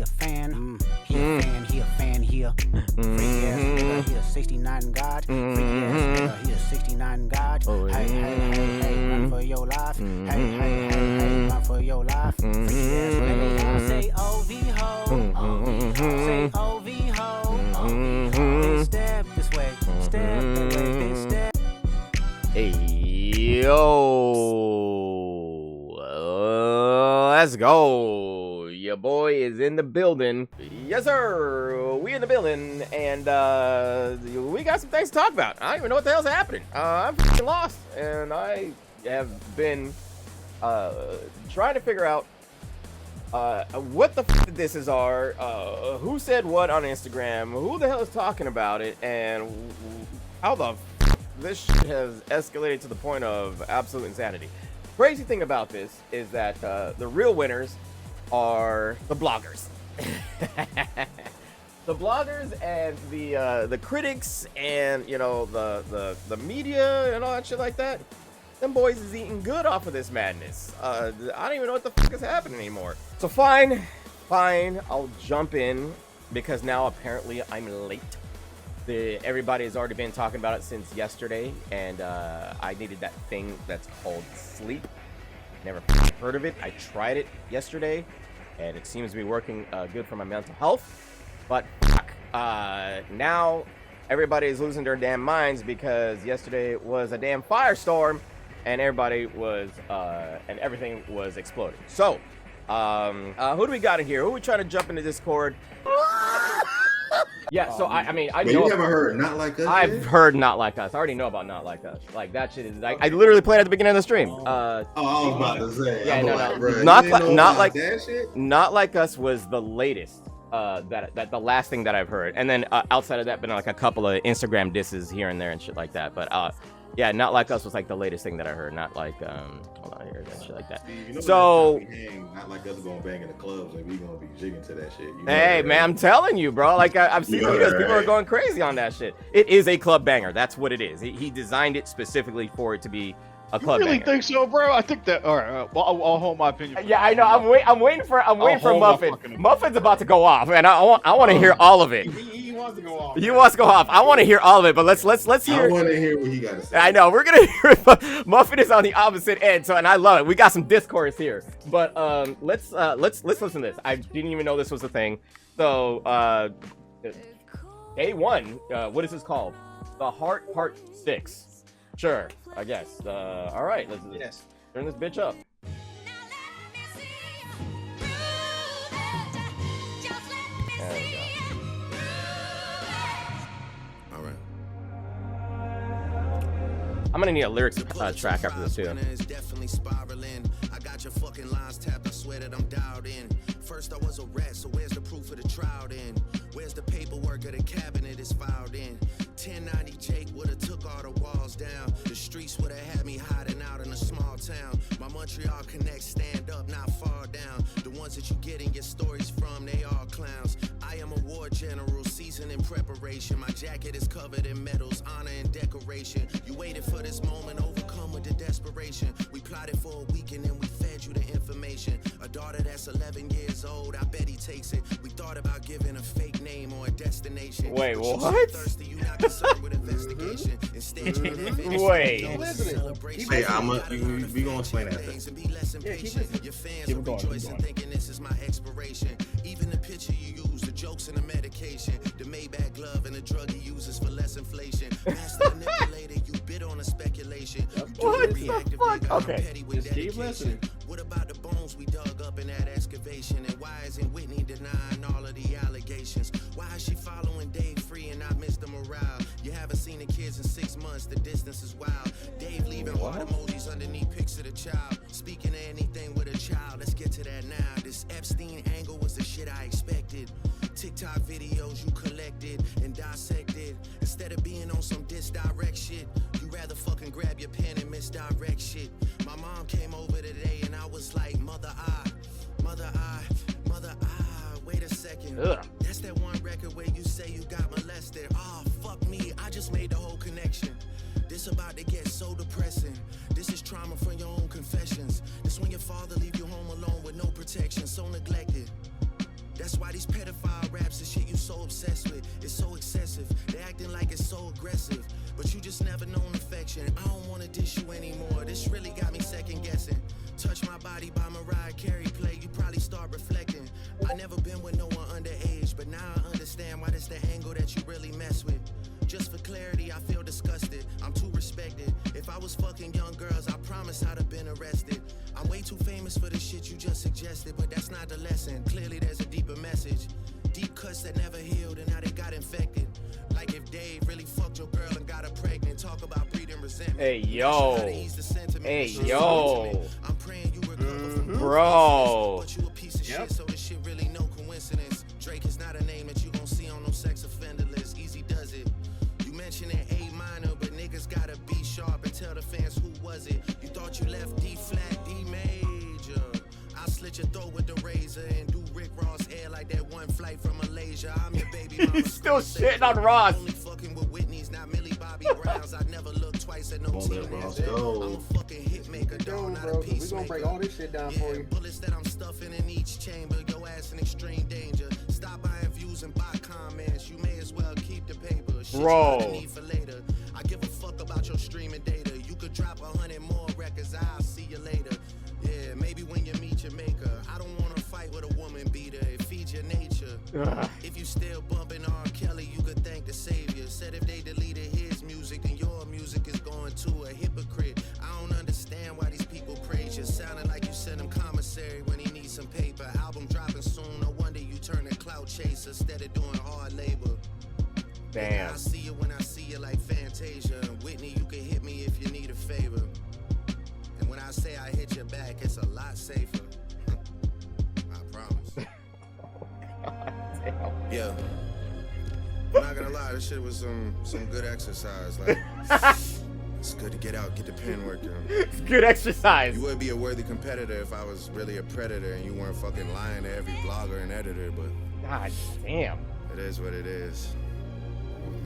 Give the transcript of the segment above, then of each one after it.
a fan. He a fan, he a fan, he a freaky ass nigga. He a 69 God. Freaky ass nigga, he a 69 God. Hey, hey, hey, hey, run for your life. Hey, hey, hey, hey, run for your life. Freaky ass nigga, say OV ho. Say OV ho. Then step this way, step that way, then step. Hey, yo, let's go. Your boy is in the building. Yes, sir. We in the building, and we got some things to talk about. I don't even know what the hell's happening. I'm f***ing lost, and I have been trying to figure out what the f this is who said what on Instagram, who the hell is talking about it, and how the this shit has escalated to the point of absolute insanity. Crazy thing about this is that the real winners are the bloggers. The bloggers and the critics and, you know, the media and all that shit like that. Them boys is eating good off of this madness. I don't even know what the fuck is happening anymore. So fine, I'll jump in because now apparently I'm late. Everybody has already been talking about it since yesterday, and I needed that thing that's called sleep. Never heard of it. I tried it yesterday, and it seems to be working good for my mental health. But now everybody is losing their damn minds because yesterday was a damn firestorm, and everybody was and everything was exploding. So, who do we got in here? Who are we trying to jump into Discord? Yeah, so I mean, I know. You never heard Not Like Us? I've heard Not Like Us. I already know about Not Like Us. Like, that shit is like, I literally played at the beginning of the stream. I was about to say. Yeah, no. Like, Not Like Us was the latest. That the last thing that I've heard, and then outside of that, been like a couple of Instagram disses here and there and shit like that. But yeah, Not Like Us was like the latest thing that I heard. Not like hold on here, that shit like that. You know, so Not Like Us gonna bang in the clubs, and we gonna be jigging to that shit. You know, hey right? man, I'm telling you, bro. Like I've seen videos, Right. people are going crazy on that shit. It is a club banger. That's what it is. He designed it specifically for it to be a club You really banger. think so, bro? I think that. All right, well, I'll hold my opinion. For Yeah, that. I know. I'm waiting for hold my Muffin. fucking- Muffin's about to go off, and I want to hear all of it. He wants to go off. He wants to go off. I want to hear all of it, but let's hear. I want to hear what he got to say. I know we're gonna hear it. Muffin is on the opposite end, so and I love it. We got some discourse here, but let's listen to this. I didn't even know this was a thing. So day one, what is this called? The Heart Part 6. Sure, I guess. All right, let's turn this bitch up. There we go. All right. I'm gonna need a lyrics track after this too. Definitely spiraling. I got your fucking lines tapped. I swear that I'm dialed in. First I was a rat, so where's the proof of the trial then? Where's the paperwork of the cabinet is filed in? 1090 Jake would've took all the walls down. The streets would've had me hiding out in a small town. My Montreal connects stand up, not fall down. The ones that you getting your stories from, they all clowns. I am a war general, seasoned in preparation. My jacket is covered in medals, honor and decoration. You waited for this moment, overcome with the desperation. We plotted for a week and then we fed you the information. A daughter that's 11 years old, I bet he takes it. We thought about giving a fake name or a destination. Wait, But you what? so thirsty, you not concerned with investigation. Instead, you invented Wait. celebration. Hey, we gonna explain that. And be less impatient. Your fans will rejoice and thinking this is my expiration. Even the picture you use, the jokes and the medication, the Maybach glove and the drug he uses for less inflation. Master manipulator, you bid on a speculation. What the fuck? Okay, just keep listening. What about the bones we dug up in that excavation? And why isn't Whitney denying all of the allegations? Why is she following Dave free and not Mr. Morale? You haven't seen the kids in 6 months, the distance is wild. Dave leaving heart emojis underneath pics of the child. Speaking of anything with a child, let's get to that now. This Epstein angle was the shit I expected. TikTok videos you collected and dissected. Instead of being on some disdirect shit, you rather fucking grab your pen and misdirect shit. My mom came over today and I was like, mother, wait a second. Ugh. That's that one record where you say you got molested. Oh, fuck me, I just made the whole connection. This about to get so depressing. This is trauma from your own confessions. This when your father leave you home alone with no protection, so neglected. That's why these pedophile raps and shit you so obsessed with. It's so excessive. They acting like it's so aggressive. But you just never known affection. I don't wanna dish you anymore. This really got me second guessing. Touch My Body by Mariah Carey play, you probably start reflecting. I never been with no one underage, but now I understand why that's the angle that you really mess with. Just for clarity, I feel disgusted. I'm too respected. If I was fucking young girls, I promise I'd have been arrested. I'm way too famous for the shit you just suggested, but that's not the lesson. Clearly there's a deeper message. Deep cuts that never healed and now they got infected. Like if Dave really fucked your girl and got her pregnant. Talk about breeding resentment. Hey, yo. Hey, yo. I'm praying you recover from bro. but you a piece of shit, so this shit really no coincidence. Drake is not a name that you gon' see on no sex offender list. Easy does it. You mentioning A minor, but niggas gotta be sharp and tell the fans who was it. You thought you left D flat, D major. I'll slit your throat with the razor and do Rick Ross hair like that one flight from Malaysia. I'm your baby mama. He's still shitting on Ross. Only fucking with Whitney's, not Millie Bobby Browns. I never look twice at no Let Ross go. I'm a fucking hit maker, dog, not a We peacemaker. gonna break all this shit down for you. Bullets that I'm stuffing in each chamber. Your ass in extreme danger. Stop buying views and buy comments. You may as well keep the paper. Shit Bro. you gotta need for later. I give a fuck about your streaming data. You could drop 100 more records. I'll see you later. Yeah, maybe when you meet your maker. I don't wanna fight with a woman beater. It feeds your nature. If you still bumping R. Kelly, you could thank the savior. Said if they deleted his music, then your music is going to a hypocrite. I don't understand why these people praise you. Sounding like you sent him commissary when he needs some paper. Album dropping soon. No wonder you turn a clout chaser instead of doing hard labor. Damn. I see you when I see you like Fantasia. And Whitney, you can hit me if you need a favor. And when I say I hit your back, it's a lot safer. I promise. Yeah. I'm not gonna lie, this shit was some good exercise. Like, it's good to get out, get the pen work done. It's good exercise. You would be a worthy competitor if I was really a predator and you weren't fucking lying to every blogger and editor, but God damn. it is what it is.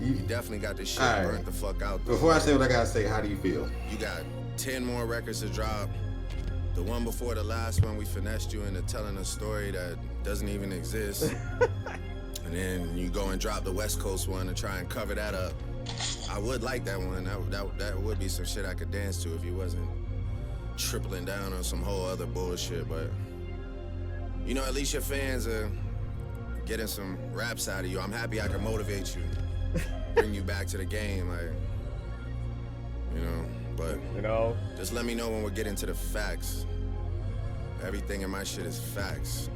You definitely got this shit All right. burnt the fuck out. Though. Before I say what I gotta say, how do you feel? You got 10 more records to drop. The one before the last one, we finessed you into telling a story that doesn't even exist. And then you go and drop the West Coast one and try and cover that up. I would like that one. That would be some shit I could dance to if you wasn't tripling down on some whole other bullshit. But, you know, at least your fans are getting some raps out of you. I'm happy I can motivate you, bring you back to the game. Like, you know, but You know? just let me know when we're getting to the facts. Everything in my shit is facts.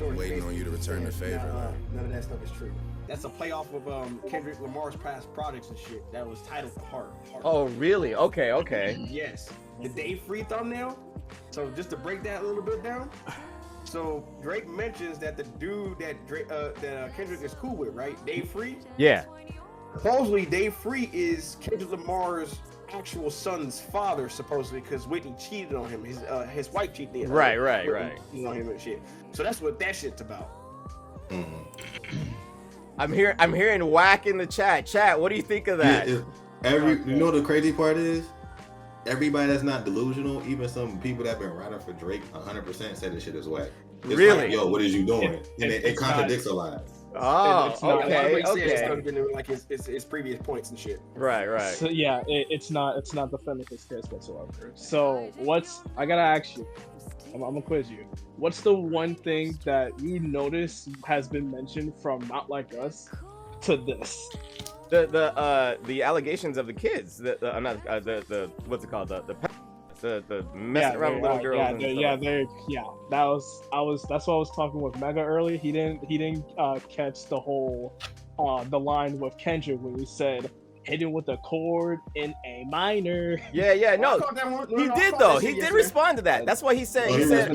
Waiting on you to return the favor. None of that stuff is true. That's a playoff of Kendrick Lamar's past projects and shit. That was titled Heart. Oh, really? Okay, okay. Yes. The Dave Free thumbnail. So just to break that a little bit down. So Drake mentions that the dude that Kendrick is cool with, right? Dave Free. Yeah. Supposedly, Dave Free is Kendrick Lamar's actual son's father, supposedly, because Whitney cheated on him. His wife cheated on him. Right. Cheated on him and shit. So that's what that shit's about. I'm hearing whack in the chat. Chat, what do you think of that? You know what the crazy part is? Everybody that's not delusional, even some people that have been writing for Drake 100% said this shit is whack. It's Really? Like, yo, what is you doing? And it contradicts a lot. Oh, It's not- okay, It's okay. been like his previous points and shit. Right. So yeah, it's not defending his case whatsoever. So I gotta ask you, I'm gonna quiz you. What's the one thing that you notice has been mentioned from Not Like Us to this? The allegations of the kids, the what's it called, the messing around with little girls. That's what I was talking with Mega earlier. He didn't catch the whole the line with Kendrick when he said hidden with a chord in A minor. Yeah, no, he did though. He did respond to that. That's what he said. He said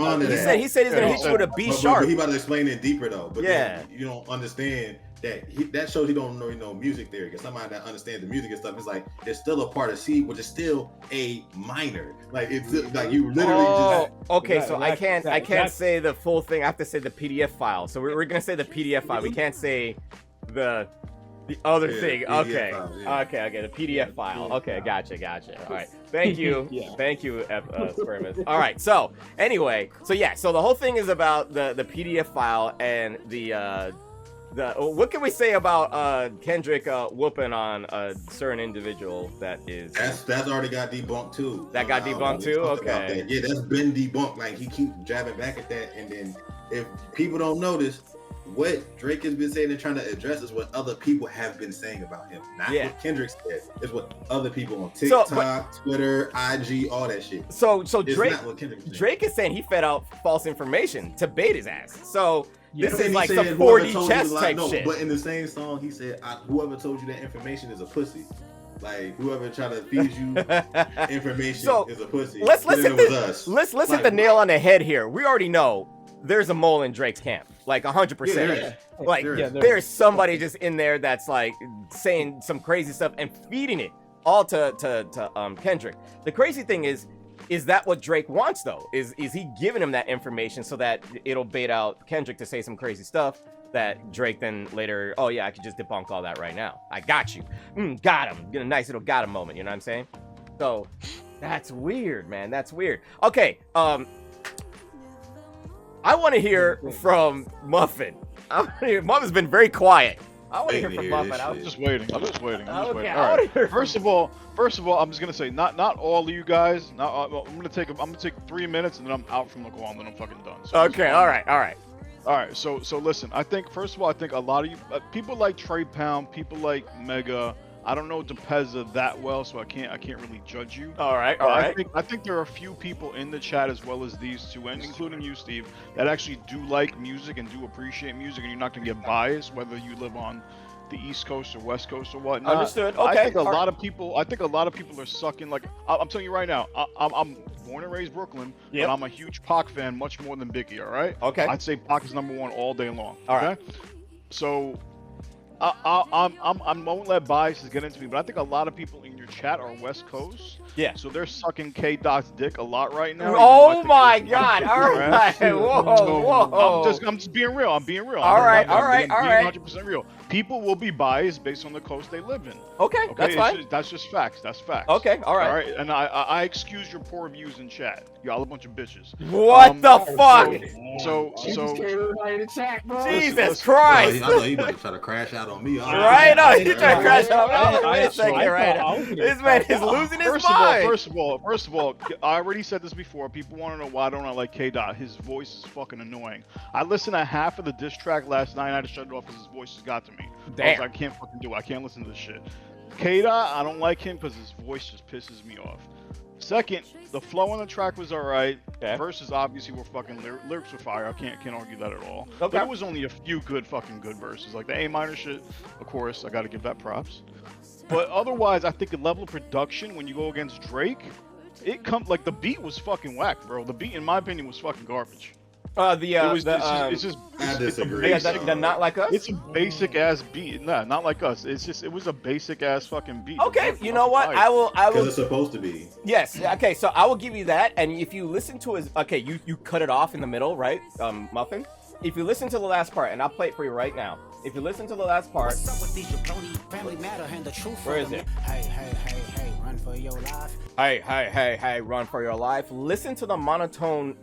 he's gonna hit you with a B sharp. But he about to explain it deeper though. But yeah, you don't understand that that shows he don't know music theory. Because somebody that understands the music and stuff is like it's still a part of C, which is still a minor. Like it's like you literally just. Okay, so I can't say the full thing. I have to say the PDF file. So we're gonna say the PDF file. We can't say the The other Yeah, thing. PDF Okay. file, yeah. Okay. The PDF file. Okay. Gotcha. All right. Thank you. Yeah. Thank you, Spermus. All right. So anyway, so the whole thing is about the PDF file and the what can we say about Kendrick whooping on a certain individual that is That's already got debunked too. That got debunked too? Okay. Yeah, that's been debunked. Like he keeps jabbing back at that, and then if people don't notice, what Drake has been saying and trying to address is what other people have been saying about him. Not what Kendrick said. It's what other people on TikTok, Twitter, IG, all that shit. So It's Drake not what Kendrick said. Drake is saying he fed out false information to bait his ass. So this And is he like said, some "Whoever 4D told you chess to lie-" type no, shit. But in the same song, he said, "Whoever told you that information is a pussy." Like whoever tried to feed you information is a pussy. Let's Then hit it was us. let's Like, hit the nail on the head here. We already know there's a mole in Drake's camp, like 100%. there is. Like There is. there's somebody just in there that's like saying some crazy stuff and feeding it all to Kendrick. The crazy thing is that what Drake wants though? Is he giving him that information so that it'll bait out Kendrick to say some crazy stuff that Drake then later, oh yeah, I could just debunk all that right now. I got you. Got him. Get a nice little got him moment, you know what I'm saying? So that's weird, man. That's weird. Okay, I want to hear from Muffin. Muffin's been very quiet. I want to hear from Muffin. I I'm just waiting. All I right. wanna hear from- First of all, I'm just gonna say, not all of you guys. I'm gonna take 3 minutes and then I'm out from the call and then I'm fucking done. So Okay, all right. All right, so listen. I think first of all, a lot of you people like Trepound, people like Mega. I don't know Depeza that well, so I can't really judge you. All right. I think there are a few people in the chat as well as these two, and including you, Steve, that actually do like music and do appreciate music, and you're not gonna get biased whether you live on the East Coast or West Coast or whatnot. Understood. Okay. I think a lot of people are sucking. Like I'm telling you right now, I'm born and raised Brooklyn, Yep. but I'm a huge Pac fan, much more than Biggie. All right. Okay. I'd say Pac is #1 all day long. All okay? right. So I won't let biases get into me, but I think a lot of people in your chat are West Coast. Yeah. So they're sucking K Dot's dick a lot right now. Oh my God! All right. Whoa. I'm just being real. I'm being real. All right. Being 100% real. People will be biased based on the coast they live in. Okay, that's fine. That's just facts. That's facts. Okay, all right. All right, and I excuse your poor views in chat. Y'all a bunch of bitches. What the fuck? So You just can't everybody in the chat, bro. Jesus listen. Christ! I thought he about to try to crash out on me. Right? No, you trying to crash out. Wait a I second, thought right? I was gonna This man crash is out. losing his First mind. of all, I already said this before. People want to know why don't I like K Dot? His voice is fucking annoying. I listened to half of the diss track last night. I had to shut it off because his voice just got to me. Damn. I can't fucking do it. I can't listen to this shit. K Dot, I don't like him because his voice just pisses me off. Second, the flow on the track was alright. Okay. Verses obviously were fucking lyrics were fire. I can't argue that at all. Okay. But it was only a few good verses. Like the A minor shit, of course, I gotta give that props. But otherwise, I think the level of production when you go against Drake, like the beat was fucking whack, bro. The beat, in my opinion, was fucking garbage. It's just I disagree. the Not Like Us. it's a basic ass beat. Nah, not like us. It was a basic ass fucking beat. Okay, It was you know what? fucking I will. Because it's supposed to be. Yes. Okay. So I will give you that. And if you listen to his, okay, you cut it off in the middle, right, Muffin? If you listen to the last part, and I'll play it for you right now. If you listen to the last part, What's up with these jabroni family matter and the truth? Where of is them? it? Hey, run for your life. hey, run for your life. Listen to the monotone,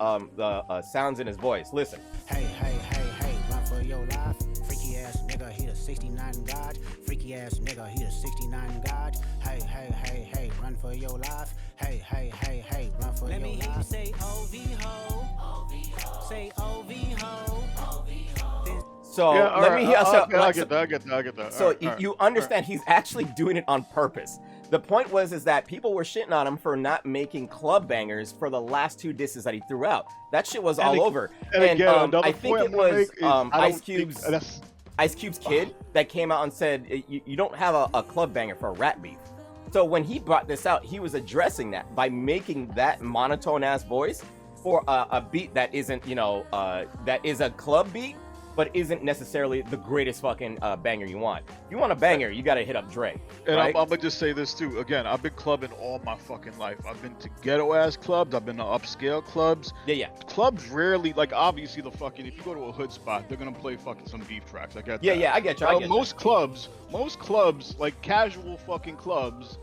sounds in his voice. Listen. Hey, run for your life. Freaky ass nigga, he the 69 God. Freaky ass nigga, he the 69 God. Hey, run for your life. Hey, run for your life. Let me hear you say OV ho. Say OV ho. So Yeah, let alright, me hear. I get that. So Alright, alright. you understand he's actually doing it on purpose. The point is that people were shitting on him for not making club bangers for the last 2 disses that he threw out. That shit was all over. And again, another I think point it I'm gonna was make is I don't Ice think Cube's that's- Ice Cube's kid that came out and said you don't have a club banger for a rap beef. So when he brought this out, he was addressing that by making that monotone ass voice for a beat that isn't, that is a club beat. but isn't necessarily the greatest fucking banger you want. If you want a banger, you gotta hit up Drake. And right? I'm gonna just say this too. Again, I've been clubbing all my fucking life. I've been to ghetto ass clubs. I've been to upscale clubs. Yeah. Clubs rarely, like obviously the fucking, if you go to a hood spot, they're gonna play fucking some beef tracks. I get that. Yeah, I get you. Most clubs, like casual fucking clubs.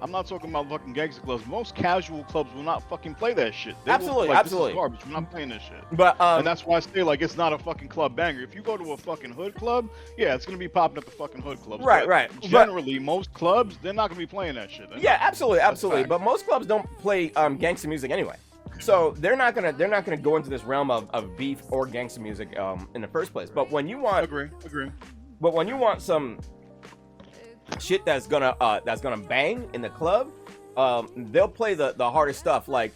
I'm not talking about fucking gangster clubs. Most casual clubs will not fucking play that shit. They Absolutely, will, like, absolutely. This is garbage. We're not playing this shit. But and that's why I say like it's not a fucking club banger. If you go to a fucking hood club, yeah, it's gonna be popping at the fucking hood clubs. Right, but right. Generally, most clubs they're not gonna be playing that shit. Yeah, absolutely. But most clubs don't play gangster music anyway. So they're not gonna go into this realm of beef or gangster music in the first place. But when you want agree. But when you want some shit that's gonna bang in the club, they'll play the hardest stuff like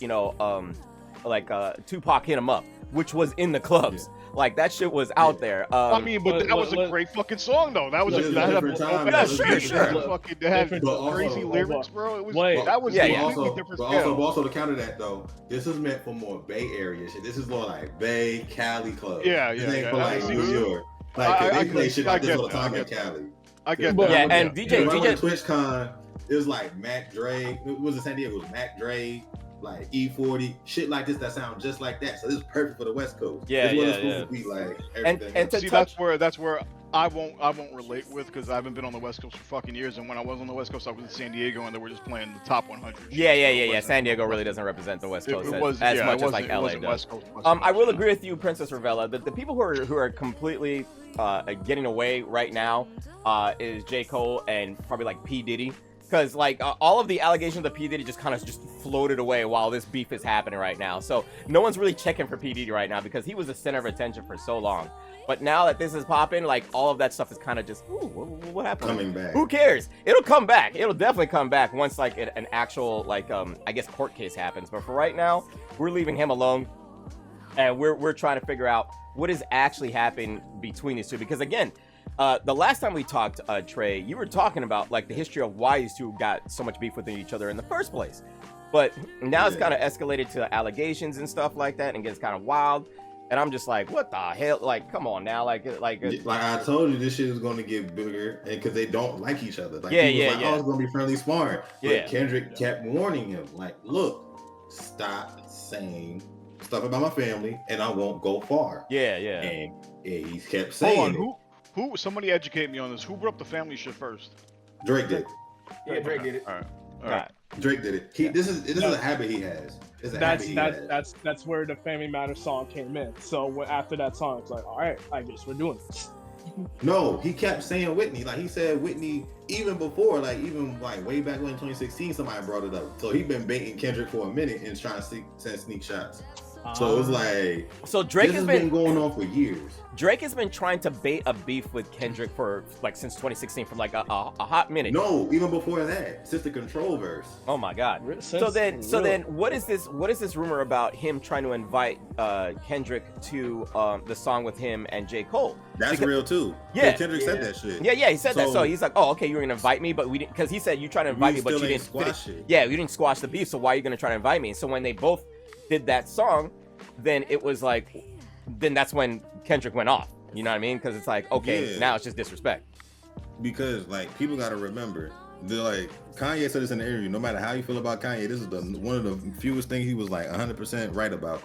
Tupac Hit 'Em Up, which was in the clubs. Like that shit was out there. I mean, but that was a great fucking song though. That was a different time. Yeah, sure. Fucking they had crazy lyrics, bro. It was that was also, different but scale. also to counter that though, this is meant for more Bay Area shit. This is more like Bay, Cali clubs. This ain't for like New York. Like they play shit like this all the time in Cali. I get that. Yeah, and DJ TwitchCon, it was like Mac Dre. It was in San Diego. It was Mac Dre, like E40, shit like this that sound just like that. So this is perfect for the West Coast. Yeah. To be like everything. And to see, touch... that's where I won't relate with because I haven't been on the West Coast for fucking years. And when I was on the West Coast, I was in San Diego and they were just playing the top 100. Yeah. San Diego really doesn't represent the West Coast as much as like LA does. I will agree with you, Princess Ravella, that the people who are completely getting away right now is J. Cole and probably like P. Diddy. Because like all of the allegations of P. Diddy just kind of just floated away while this beef is happening right now. So no one's really checking for P. Diddy right now because he was the center of attention for so long. But now that this is popping, like all of that stuff is kind of just, ooh, what happened? Coming back. Who cares? It'll come back. It'll definitely come back once like an actual like I guess court case happens. But for right now, we're leaving him alone, and we're trying to figure out what is actually happening between these two. Because again, the last time we talked, Trey, you were talking about like the history of why these two got so much beef with each other in the first place. But now it's kind of escalated to allegations and stuff like that and gets kind of wild. And I'm just like, what the hell? Like, come on now. Like I told you, this shit is going to get bigger because they don't like each other. Like, yeah. Oh, it's going to be friendly sparring. But Kendrick kept warning him, like, look, stop saying stuff about my family and I won't go far. Yeah. And he kept saying Hold on, who? Somebody educate me on this. Who brought up the family shit first? Drake did. Yeah, Drake did it. All right. Drake did it. This is a habit he has. That's where the Family Matters song came in. So after that song, it's like, all right, I guess we're doing this. No, he kept saying Whitney. Like he said Whitney even before, like even like way back when in 2016, somebody brought it up. So he's been baiting Kendrick for a minute and trying to send sneak shots. So it's like, so Drake has been going on for years. Drake has been trying to bait a beef with Kendrick for like since 2016, from like a hot minute. No, even before that, since the Control verse. Oh my God. So then, what is this rumor about him trying to invite Kendrick to the song with him and J. Cole? That's real too. Yeah, Kendrick said that shit. Yeah, he said that. So he's like, oh, okay, you're gonna invite me, but we didn't, because he said you trying to invite me, but you didn't squash it. Yeah, you didn't squash the beef. So why are you gonna try to invite me? So when they both did that song, then it was like, then that's when Kendrick went off. You know what I mean? Because it's like, okay, now it's just disrespect. Because like people got to remember, they're like, Kanye said this in the interview. No matter how you feel about Kanye, this is one of the fewest things he was like 100% right about.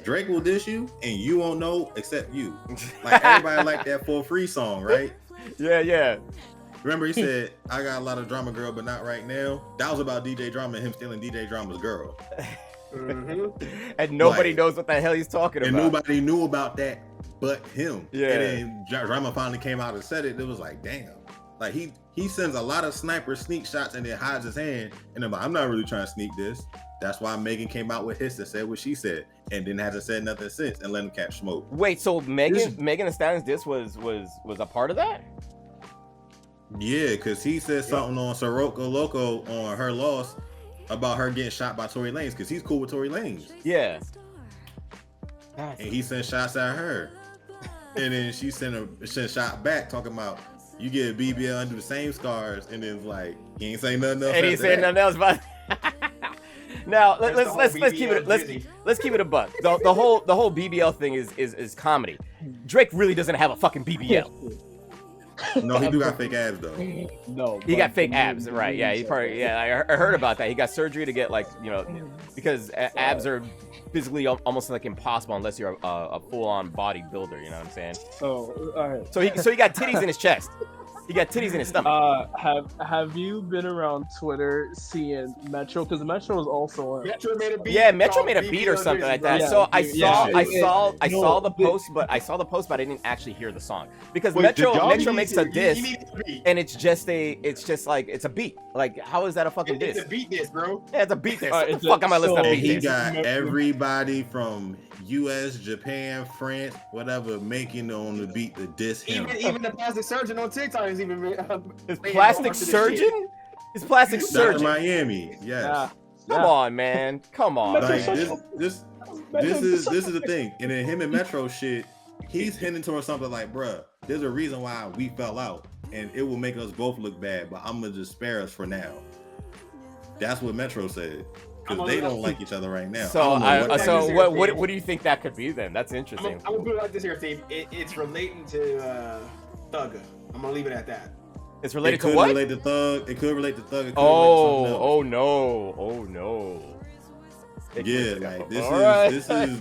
Drake will diss you, and you won't know except you. Like everybody liked that For Free song, right? Yeah. Remember he said, I got a lot of drama, girl, but not right now. That was about DJ Drama and him stealing DJ Drama's girl. Mm-hmm. And nobody knows what the hell he's talking about. And nobody knew about that but him. Yeah. And then Drama finally came out and said it. It was like, damn. Like he sends a lot of sniper sneak shots and then hides his hand. And I'm like, I'm not really trying to sneak this. That's why Megan came out with his and said what she said, and then hasn't said nothing since and let him catch smoke. Wait, so Megan Thee Stallion's diss was a part of that? Yeah, because he said something on Sirocco Loco on her loss about her getting shot by Tory Lanez, because he's cool with Tory Lanez. Yeah. And he sent shots at her. And then she sent a shot back talking about, you get a BBL under the same scars, and then it's like, he ain't saying nothing else. And he said nothing else about Now That's let's the whole keep it BBL let's keep it a buck. The whole BBL thing is comedy. Drake really doesn't have a fucking BBL. No, he do got fake abs though. No, He but got fake the abs, meme- right? Yeah, he memes probably. are- Yeah, I heard about that. He got surgery to get, like, you know, because abs are physically almost like impossible unless you're a full-on bodybuilder. You know what I'm saying? So, all right. So he got titties in his chest. He got titties in his stomach. Have you been around Twitter seeing Metro? Because Metro is also on. Metro made a beat. Yeah, Metro called made a beat or BBL something like that. Yeah, So I yeah. saw the No, post, but I didn't actually hear the song because Wait, did y'all Metro need makes to- a you diss, need to beat. and it's just like it's a beat. Like, how is that a fucking It's diss? a beat this, bro. Yeah, it's a beat diss. Alright, What it's the fuck am I listening to so- beat He diss? got Metro- everybody from U.S., Japan, France, whatever, making on the beat to diss him. Even the plastic surgeon on TikTok is even. His playing plastic parts of this surgeon? shit. His plastic Dr. surgeon. Miami, yes. Come on, man. Come on. Metro Like man. this is the thing. And then him and Metro shit, he's hinting towards something like, bruh, there's a reason why we fell out, and it will make us both look bad, but I'm gonna just spare us for now. That's what Metro said. Because they don't like each other right now. So what do you think that could be then? That's I'm interesting. gonna put it like this here, Steve. It's relating to Thugger. I'm gonna leave it at that. It's It related could to what? relate to Thug. It could relate to Thug. It could relate to something Oh else. no. Oh no. Yeah, like this All right. is because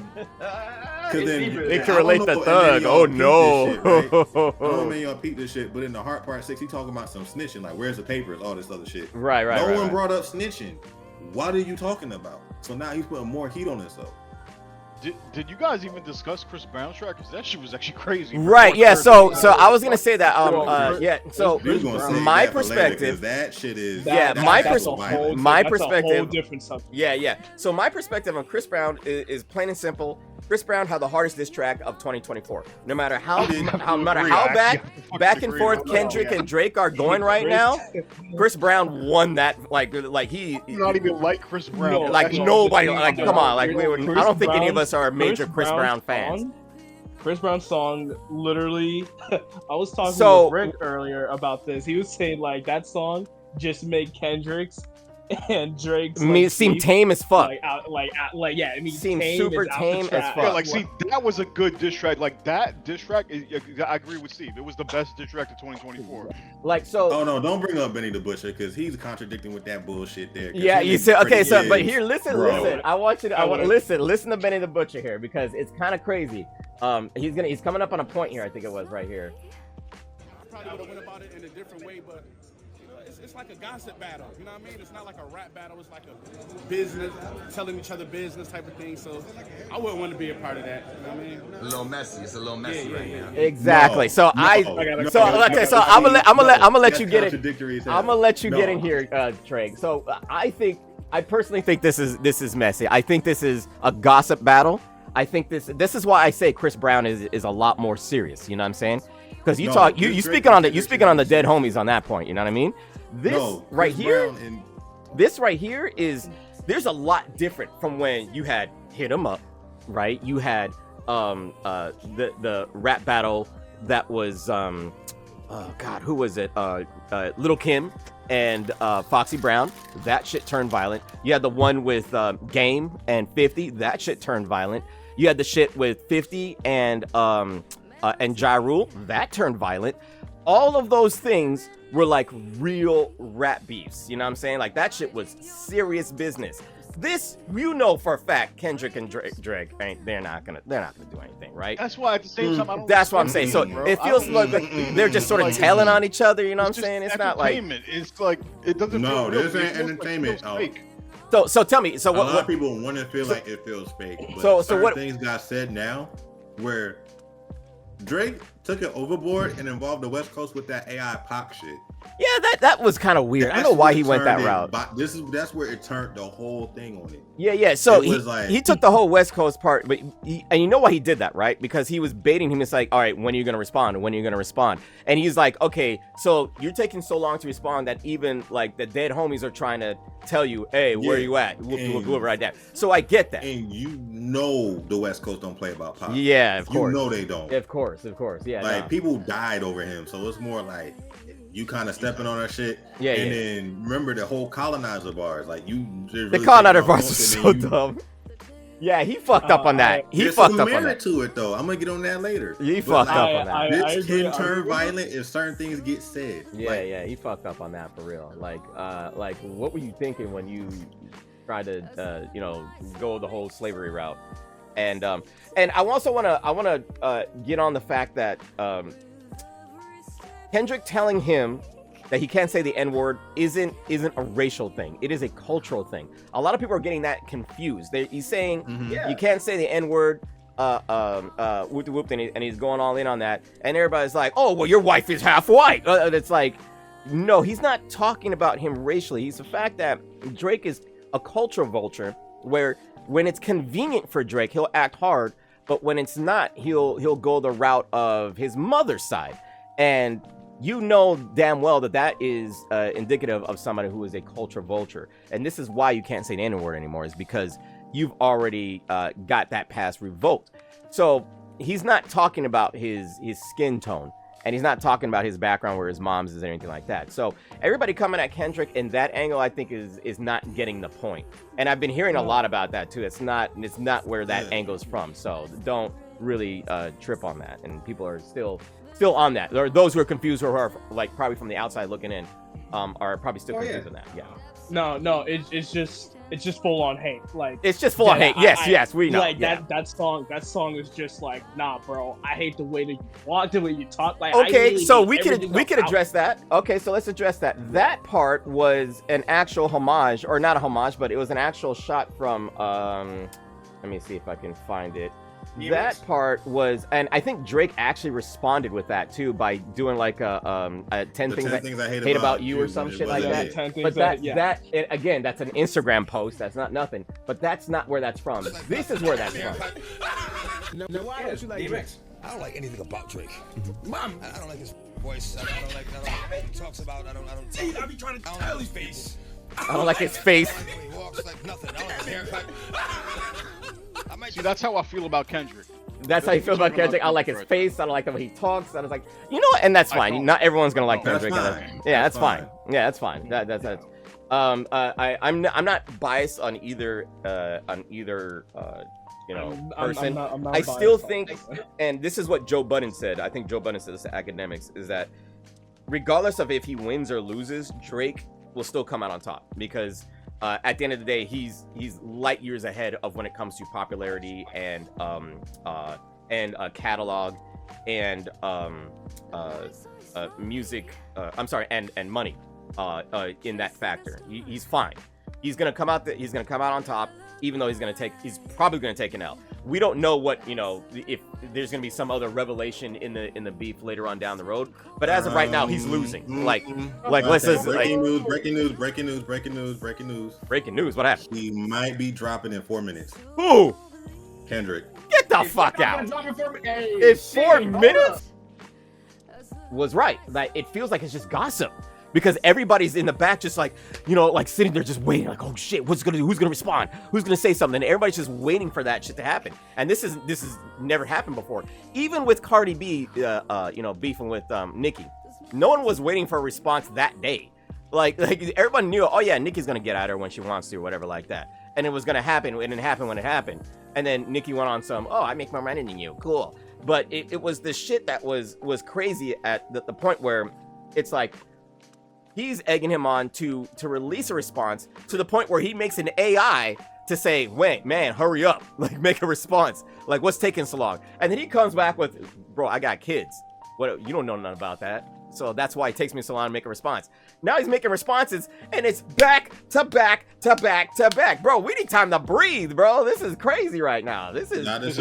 then It I can don't relate know to if any Thug. of y'all Oh peeped no. this shit, right? I don't know if any of y'all peeped this shit, but in the Heart Part 6, he talking about some snitching, like where's the papers, all this other shit. Right. No one Right. brought up snitching. What are you talking about? So now he's putting more heat on himself. Did you guys even discuss Chris Brown's track? Because that shit was actually crazy. Right. Yeah. So I was gonna say that. Yeah. So We was gonna save my that for later, 'cause perspective. that shit is Yeah, that's my actual pers- violence. my that's a whole perspective- different subject. Yeah. So my perspective on Chris Brown is plain and simple. Chris Brown had the hardest diss track of 2024. No matter how back and forth Kendrick and Drake are going right now, Chris Brown won that. Like he. You not even like Chris Brown. No, Like that's nobody, all. like come on, like Chris I don't think any of Brown- us are major Chris Brown fans. Chris Brown's song, literally, I was talking So- with Rick earlier about this. He was saying like that song just made Kendrick's and Drake's. I mean, it like, seemed beef, tame as fuck. yeah. I mean, Seemed tame super is out the tame as track. fuck. Yeah, like see, that was a good diss track. Like that diss track, I agree with Steve. It was the best diss track of 2024. Like so. Oh no! Don't bring up Benny the Butcher because he's contradicting with that bullshit there. 'cause Yeah, he you is said okay. pretty So, but is, here, listen. bro. I want to listen to Benny the Butcher here because it's kind of crazy. He's coming up on a point here. I think it was right here. Probably would have went about it in a different way, but you know, it's like a gossip battle. You know what I mean? It's not like a rap battle. It's like a business, telling each other business type of thing. So I wouldn't want to be a part of that. You know what I mean? A little messy. It's a little messy right now. Exactly. No, So no, I'm gonna let you get it. Contradictory as hell. I'm gonna let you No. get in here, Drake. So I personally think this is messy. I think this is a gossip battle. I think this is why I say Chris Brown is a lot more serious. You know what I'm saying? Because you speaking on the dead homies on that point. You know what I mean? This right here is there's a lot different from when you had Hit 'Em Up, right? You had the rap battle that was oh god, who was it? Lil' Kim and Foxy Brown. That shit turned violent. You had the one with Game and 50. That shit turned violent. You had the shit with 50 and Ja Rule. That turned violent. All of those things were like real rap beefs. You know what I'm saying? Like that shit was serious business. This, you know for a fact, Kendrick and Drake they're not gonna do anything, right? That's why at the same time, I don't. That's what I'm saying. So bro. it feels like they're just sort of telling on each other. You know what I'm just saying? It's not like. entertainment. It's like it doesn't. No, feel real. this It ain't feels like it entertainment. feels fake. So tell me. So A lot of what? people want to feel like it feels fake. But So certain what- things got said now where Drake took it overboard and involved the West Coast with that AI pop shit. Yeah, that was kind of weird. I don't know why he went that route. That's where it turned the whole thing on it. Yeah. So It was like- he took the whole West Coast part, but and you know why he did that, right? Because he was baiting him. It's like, all right, when are you gonna respond? When are you gonna respond? And he's like, okay, so you're taking so long to respond that even like the dead homies are trying to tell you, hey, where Yeah. you at? We'll go right there. So I get that. And you know the West Coast don't play about pop. Yeah, of course. You know they don't. Of course. Yeah. Like no. people died over him, so it's more like you kind of stepping on our shit. Yeah, and yeah. then remember the whole colonizer bars. Like you, The colonizer bars are so dumb. Yeah, he fucked up on that. He fucked up on that. To it though. I'm gonna get on that later. He fucked up on that. This can turn violent if certain things get said. Yeah, yeah, he fucked up on that for real. Like what were you thinking when you tried to, go the whole slavery route? And I also wanna get on the fact that Kendrick telling him that he can't say the N-word isn't a racial thing. It is a cultural thing. A lot of people are getting that confused. He's saying you can't say the N-word, whoop, and he's going all in on that. And everybody's like, oh, well, your wife is half white. It's like, no, he's not talking about him racially. He's the fact that Drake is a cultural vulture where when it's convenient for Drake, he'll act hard. But when it's not, he'll go the route of his mother's side. And you know damn well that is indicative of somebody who is a culture vulture. And this is why you can't say the N-word anymore, is because you've already got that past revoked. So he's not talking about his skin tone, and he's not talking about his background where his mom's is or anything like that. So everybody coming at Kendrick in that angle, I think is not getting the point. And I've been hearing a lot about that too. It's not where that angle is from. So don't really trip on that. And people are still on that. There are those who are confused, who are like probably from the outside looking in, are probably still confused on that. Yeah. No, it's just full on hate. Like it's just full on hate. Yes, we know. Like that song is just like, nah, bro. I hate the way that you walk, the way you talk. Like okay, so we could address that. Okay, so let's address that. That part was an actual homage, or not a homage, but it was an actual shot from. Let me see if I can find it. That part was, and I think Drake actually responded with that too by doing like a 10 things I hate about you or some shit like that. But that again, that's an Instagram post. That's not nothing. But that's not where that's from. This is where that's from. Now, why don't you like Drake? I don't like anything about Drake. Mom, I don't like his voice. I don't like what he talks about. I be trying to tell his face. I don't like his face. He walks like nothing. I don't like his haircut. See, that's how I feel about Kendrick. That's how you feel about Kendrick. I don't like his face. I don't like the way he talks. I was like, you know what? And that's fine. Not everyone's gonna like Kendrick. Yeah, that's fine. Yeah, that's fine. That's. I'm not biased on either person. I'm not I still think, and this is what Joe Budden said. I think Joe Budden said this to academics, is that regardless of if he wins or loses, Drake will still come out on top, because at the end of the day, he's light years ahead of when it comes to popularity and catalog and music. And money in that factor. He's fine. He's gonna come out on top, even though he's probably gonna take an L. We don't know what, if there's gonna be some other revelation in the beef later on down the road. But as of right now, he's losing. Let's just breaking news. Breaking news. What happened? He might be dropping in 4 minutes. Who? Kendrick. Get the fuck out. It's 4 minutes. Was right. Like, it feels like it's just gossip. Because everybody's in the back just like, sitting there just waiting, like, oh shit, who's gonna respond? Who's gonna say something? And everybody's just waiting for that shit to happen. And this is never happened before. Even with Cardi B, beefing with Nicki, no one was waiting for a response that day. Like everybody knew, oh yeah, Nicki's gonna get at her when she wants to, or whatever like that. And it was gonna happen, and it happened when it happened. And then Nicki went on some, oh, I make more money than you, cool. But it was the shit that was crazy at the point where it's like, he's egging him on to release a response, to the point where he makes an AI to say, wait, man, hurry up, like, make a response. Like, what's taking so long? And then he comes back with, bro, I got kids. What? You don't know nothing about that. So that's why it takes me so long to make a response. Now he's making responses, and it's back to back to back to back. Bro, we need time to breathe, bro. This is crazy right now. This is nuts,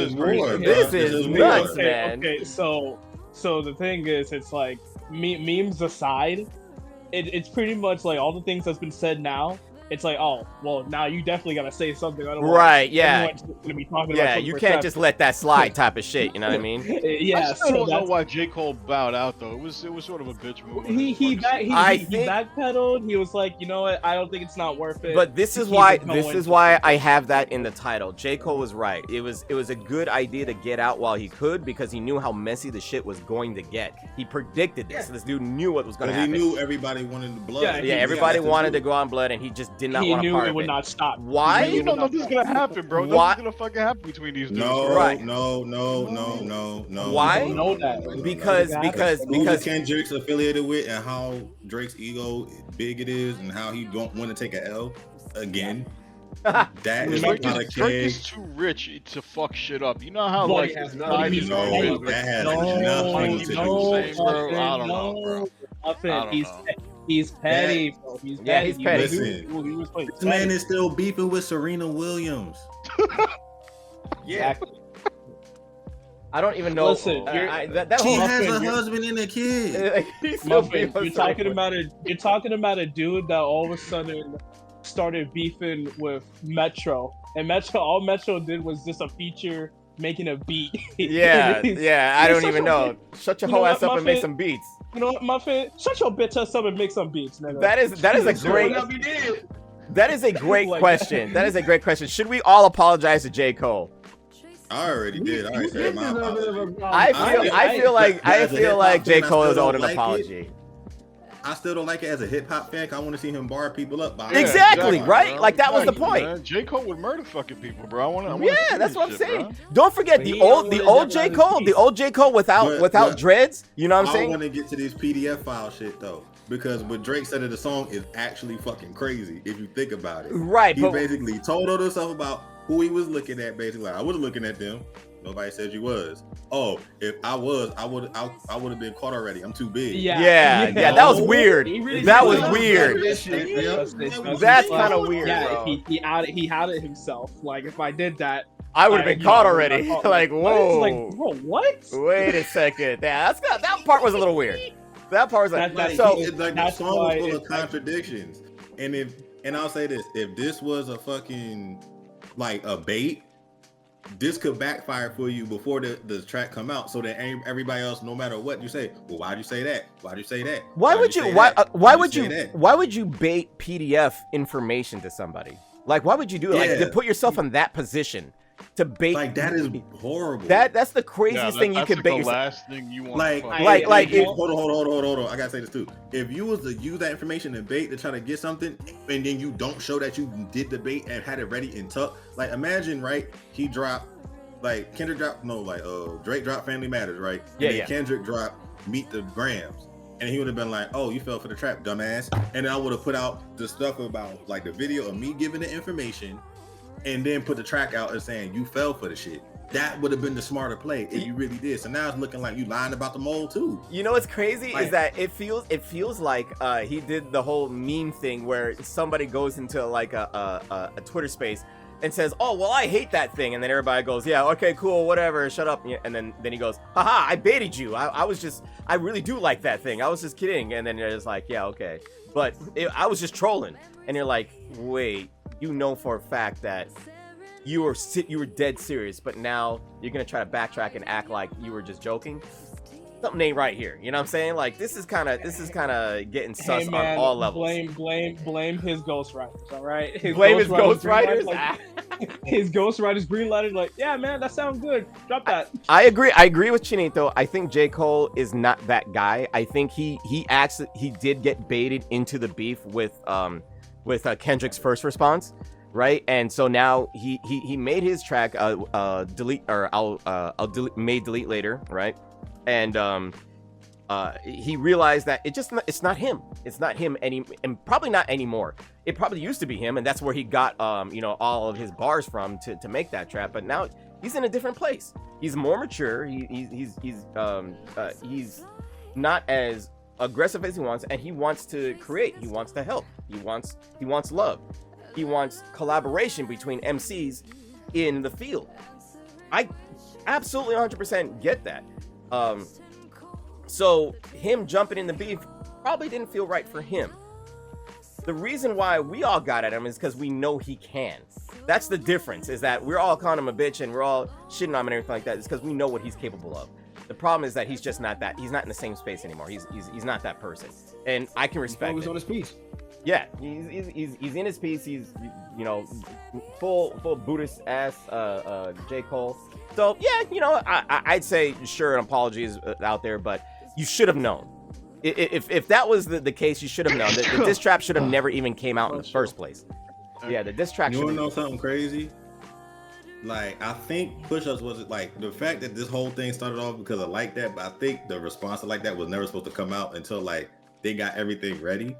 man. Okay, so the thing is, it's like, memes aside, it's pretty much like all the things that's been said now it's like, oh, well, now you definitely gotta say something. Otherwise, Right, yeah. everyone's gonna be talking Yeah, about you can't just let that slide type of shit, you know what I mean? Yeah, I still don't know why J. Cole bowed out though. It was sort of a bitch move. he backpedaled. He was like, you know what? I don't think it's not worth it. But this is why I have that in the title. J. Cole was right. It was a good idea to get out while he could because he knew how messy the shit was going to get. He predicted this. This dude knew what was going to happen. He knew everybody wanted the blood. Yeah, everybody wanted to go on blood, and he just did not want to part of it. He knew it would not stop. Why? You know nothing's gonna happen, bro. Why? Nothing's gonna fucking happen between these dudes. No, right. no. Why? You know that. Because Kendrick's affiliated with and how Drake's ego big it is and how he don't want to take an L again. That is Drake not a Drake kid. is too rich to fuck shit up. You know how Boy, like has No, nothing to do with that has nothing nothing to do with it. bro. I don't know, bro. He's petty, bro. He's Yeah, he's petty. Listen, He was playing this man is still beefing with Serena Williams. Yeah. I don't even know. Listen, that She whole has a Muffin, husband and a kid. He's still Muffin, being you're talking about a dude that all of a sudden started beefing with Metro, and all Metro did was just a feature making a beat. Yeah. I don't even know. Shut your whole ass up and make some beats. You know what, Muffin? Shut your bitch ass up and make some beats, nigga. That is a great. That is a great question. That is a great question. Should we all apologize to J. Cole? I already did. I already said my apology. I feel like J. Cole is owed an apology. I still don't like it as a hip hop fan. I want to see him bar people up. Exactly, right? Bro. Like that was the Exactly, point. man. J. Cole would murder fucking people, bro. I want Yeah, that's what I'm saying. Bro. Don't forget the old J. Cole, without dreads. You know what I'm saying? I want to get to this PDF file shit though, because what Drake said in the song is actually fucking crazy if you think about it. Right, He but basically told all this stuff about who he was looking at. Basically, like, I wasn't looking at them. Nobody said you was. Oh, if I was, I would have been caught already. I'm too big. Yeah, that was weird. That was weird. That's kind of weird. Yeah, bro. he outed himself. Like if I did that, I would have been caught already. Like, whoa. Like, bro, what? Wait a second. Yeah, that part was a little weird. That part was like it's like the song was full of contradictions. And I'll say this: if this was a fucking like a bait, this could backfire for you before the track come out, so that everybody else, no matter what you say, well, why'd you say that? Why'd you say that? Why would you bait PDF information to somebody? Like, why would you do it? Like, to put yourself in that position to bait. Like, that is horrible. That's the craziest thing you could bait yourself. Last thing you want. Like, hold on. I gotta say this too. If you was to use that information and bait to try to get something, and then you don't show that you did the bait and had it ready and tucked, like imagine, right? He dropped, like Kendrick dropped, Drake dropped Family Matters, right? And then Kendrick dropped Meet the Grams. And he would have been like, oh, you fell for the trap, dumbass. And then I would have put out the stuff about like the video of me giving the information and then put the track out and saying you fell for the shit. That would have been the smarter play if you really did. So now it's looking like you lying about the mole too. You know what's crazy is that it feels like he did the whole meme thing where somebody goes into like a Twitter space and says, oh, well, I hate that thing. And then everybody goes, yeah, okay, cool, whatever, shut up. And then he goes, haha, I baited you. I really do like that thing. I was just kidding. And then you're just like, yeah, okay. But I was just trolling. And you're like, wait, you know for a fact that you were dead serious, but now you're going to try to backtrack and act like you were just joking? Something ain't right here. You know what I'm saying? Like, this is kind of getting sus on all levels. Blame his ghostwriters, all right? Blame his ghostwriters? His ghostwriters greenlighted, like, yeah, man, that sounds good. Drop that. I agree with Chinito. I think J. Cole is not that guy. I think he did get baited into the beef with Kendrick's first response, right? And so now he made his track delete later, right? And he realized that it's not him. It's not him and probably not anymore. It probably used to be him, and that's where he got all of his bars from to make that trap. But now he's in a different place. He's more mature. He's not as aggressive as he wants, and he wants to create. He wants to help. He wants love. He wants collaboration between MCs in the field. I absolutely 100% get that. So him jumping in the beef probably didn't feel right for him. The reason why we all got at him is because we know he can. That's the difference, is that we're all calling him a bitch and we're all shitting on him and everything like that. It's because we know what he's capable of. The problem is that he's just not that. He's not in the same space anymore. He's not that person, and I can respect it. He's on his piece. Yeah, he's in his piece. He's, you know, full Buddhist ass J. Cole. So yeah, you know, I'd say sure, an apology is out there, but you should have known. If that was the case, you should have known. The diss trap should have never even came out in the first place. Yeah, the diss track. You wanna know something crazy? Like, I think push-ups was like the fact that this whole thing started off because of like that, but I think the response to like that was never supposed to come out until like they got everything ready,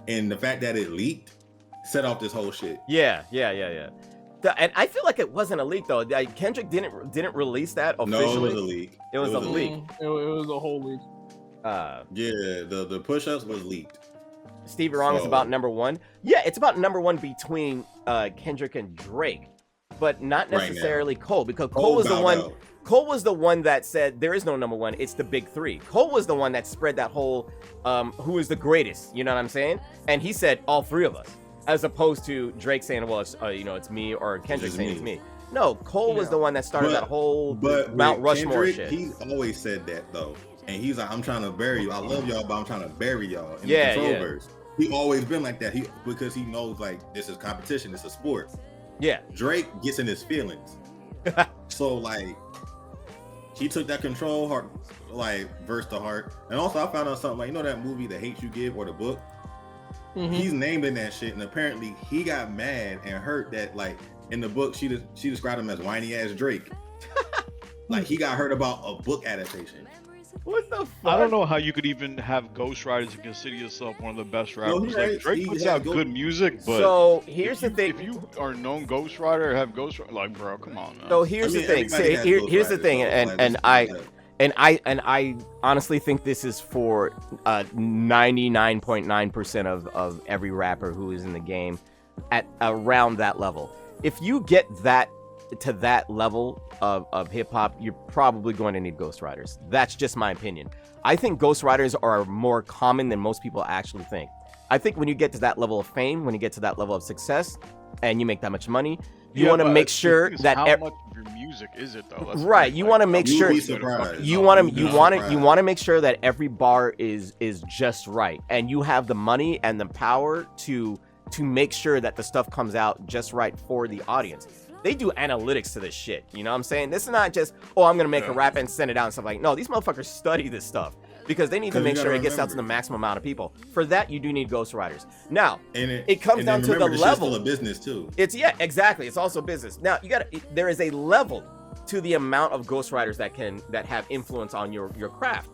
and the fact that it leaked set off this whole shit. Yeah. And I feel like it wasn't a leak though. Like, Kendrick didn't release that officially. No, it was a leak. It was a leak. It was a whole leak. Yeah, the push-ups was leaked. Stevie Wrong is about number one. Yeah, it's about number one between Kendrick and Drake, but not necessarily Cole, because Cole was the one. Cole was the one that said there is no number one. It's the big three. Cole was the one that spread that whole who is the greatest. You know what I'm saying? And he said all three of us, as opposed to Drake saying, well, it's you know, it's me, or Kendrick saying it's me. No, Cole was the one that started that whole Mount Rushmore Kendrick, shit. He always said that though, and he's like, I'm trying to bury you. I love y'all, but I'm trying to bury y'all in the control verse. He always been like that. Because he knows like this is competition, it's a sport. Yeah. Drake gets in his feelings. So like he took that control heart like verse to heart. And also I found out something like, you know that movie The Hate You Give, or the book? Mm-hmm. He's named in that shit, and apparently he got mad and hurt that like in the book she described him as whiny ass Drake. Like he got hurt about a book adaptation. What the fuck? I don't know how you could even have ghostwriters and consider yourself one of the best rappers. Like, Drake puts out good music, but so here's the thing: if you are a known ghostwriter or have ghostwriter, like, bro, come on. Now. So here's the thing. So here's the thing, and I honestly think this is for 99.9% of every rapper who is in the game at around that level. If you get that to that level of hip hop, you're probably going to need ghostwriters. That's just my opinion. I think ghostwriters are more common than most people actually think. I think when you get to that level of fame, when you get to that level of success, and you make that much money, you want to make sure that how much of your music is it though? That's right. You want to make sure you want to make sure that every bar is just right, and you have the money and the power to make sure that the stuff comes out just right for the audience. They do analytics to this shit. You know what I'm saying? This is not just, oh, I'm going to make a rap and send it out and stuff like, no, these motherfuckers study this stuff because they need to make sure it gets out to the maximum amount of people. For that, you do need ghostwriters. Now, it comes down to the level. It's still a business too. Exactly. It's also business. Now, there is a level to the amount of ghostwriters that have influence on your craft.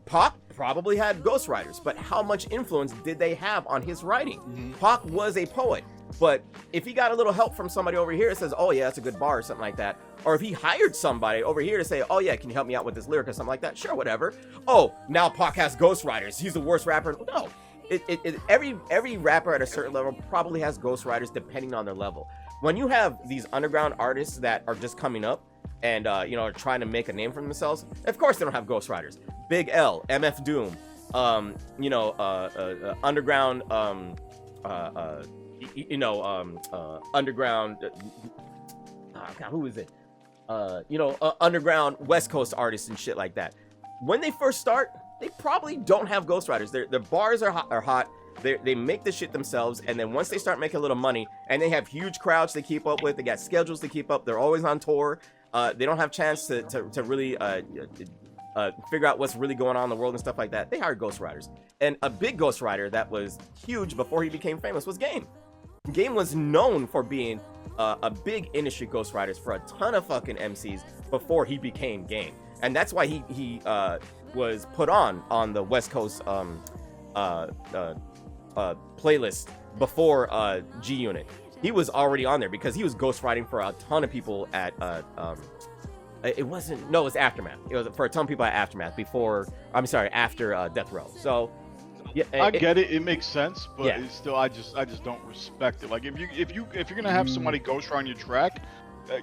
Pac probably had ghostwriters, but how much influence did they have on his writing? Mm-hmm. Pac was a poet. But if he got a little help from somebody over here that says, oh yeah, that's a good bar or something like that, or if he hired somebody over here to say, oh yeah, can you help me out with this lyric or something like that? Sure, whatever. Oh, now Pac has ghostwriters. He's the worst rapper. No, every rapper at a certain level probably has ghostwriters depending on their level. When you have these underground artists that are just coming up and are trying to make a name for themselves, of course they don't have ghostwriters. Big L, MF Doom, underground. Underground. God, who is it? Underground West Coast artists and shit like that. When they first start, they probably don't have ghostwriters. Their bars are hot. They make the shit themselves, and then once they start making a little money, and they have huge crowds to keep up with, they got schedules to keep up. They're always on tour. They don't have chance to really figure out what's really going on in the world and stuff like that. They hire ghostwriters, and a big ghostwriter that was huge before he became famous was Game. Game was known for being a big industry ghostwriter for a ton of fucking MCs before he became Game, and that's why he was put on the West Coast playlist before G Unit. He was already on there because he was ghostwriting for a ton of people at it was Aftermath. It was for a ton of people at Aftermath after Death Row. So yeah, I get it. It makes sense, but it's still I just don't respect it. Like if you're gonna have somebody ghostwrite on your track,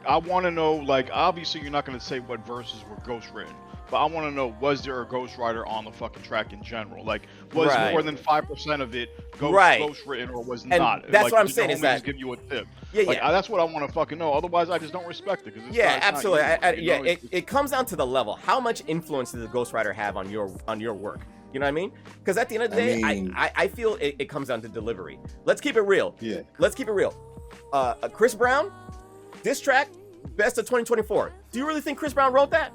I want to know, like, obviously you're not going to say what verses were ghost written, but I want to know, was there a ghostwriter on the fucking track in general? Like, was more than 5% of it ghost written or was not? That's like, what I'm saying is that just give you a tip. Yeah, like, that's what I want to fucking know. Otherwise, I just don't respect it. Absolutely. It comes down to the level. How much influence does the ghostwriter have on your work? You know what I mean? Because at the end of the day, I feel it comes down to delivery. Let's keep it real. Yeah. Let's keep it real. Chris Brown, diss track, best of 2024. Do you really think Chris Brown wrote that?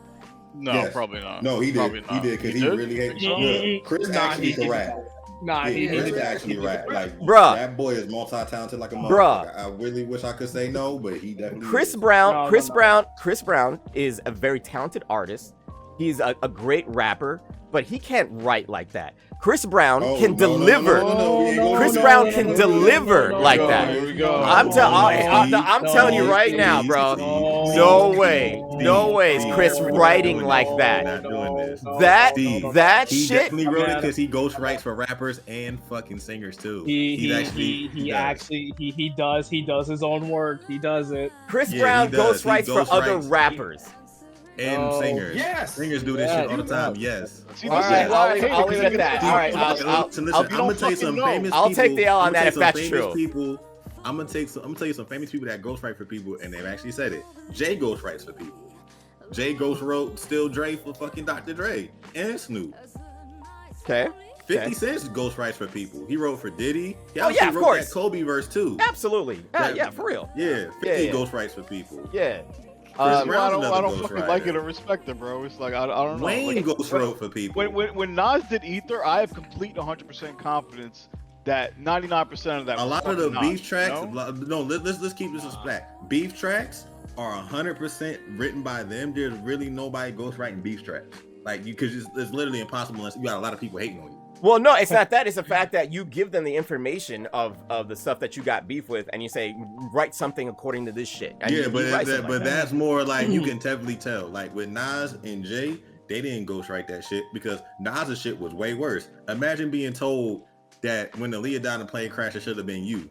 No, probably not. No, he did. Probably not. He did because he really hates. Chris actually can rap. Chris actually rap. Like, bruh, that boy is multi-talented like a motherfucker. I really wish I could say no, but he definitely. Chris Brown is a very talented artist. He's a great rapper, but he can't write like that. Chris Brown can deliver. Chris Brown can deliver like that. I'm telling you right now, bro. No way is Chris writing like that. That he shit. Definitely wrote it because he ghost writes for rappers and fucking singers too. He does his own work. He does it. Chris Brown ghost writes for other rappers. And singers. Yes. Singers do this shit all the time. Yes. All right, I'll leave it at that. All right, listen, I'm gonna tell you some famous people. I'll take the L on that if that's true. I'm gonna tell you some famous people that ghostwrite for people, and they've actually said it. Jay ghostwrites for people. Jay ghost wrote Still Dre for fucking Dr. Dre and Snoop. Okay. 50 Cent ghostwrites for people. He wrote for Diddy. He of wrote course. That Kobe verse too. Absolutely. Yeah, for real. Yeah, 50 ghostwrites for people. Yeah. I don't fucking like it or respect it, bro. It's like I don't know. Wayne ghost wrote for people. When Nas did Ether, I have complete 100% confidence that 99% of that. A lot of the beef tracks. You know? No, let's keep this a stack. Beef tracks are 100% written by them. There's really nobody ghostwriting beef tracks. Like because it's literally impossible unless you got a lot of people hating on you. Well, no, it's not that. It's the fact that you give them the information of the stuff that you got beef with, and you say, write something according to this shit. And that's more like you can definitely tell. Like with Nas and Jay, they didn't ghostwrite that shit because Nas' shit was way worse. Imagine being told that when the Aaliyah died in the plane crash, it should have been you.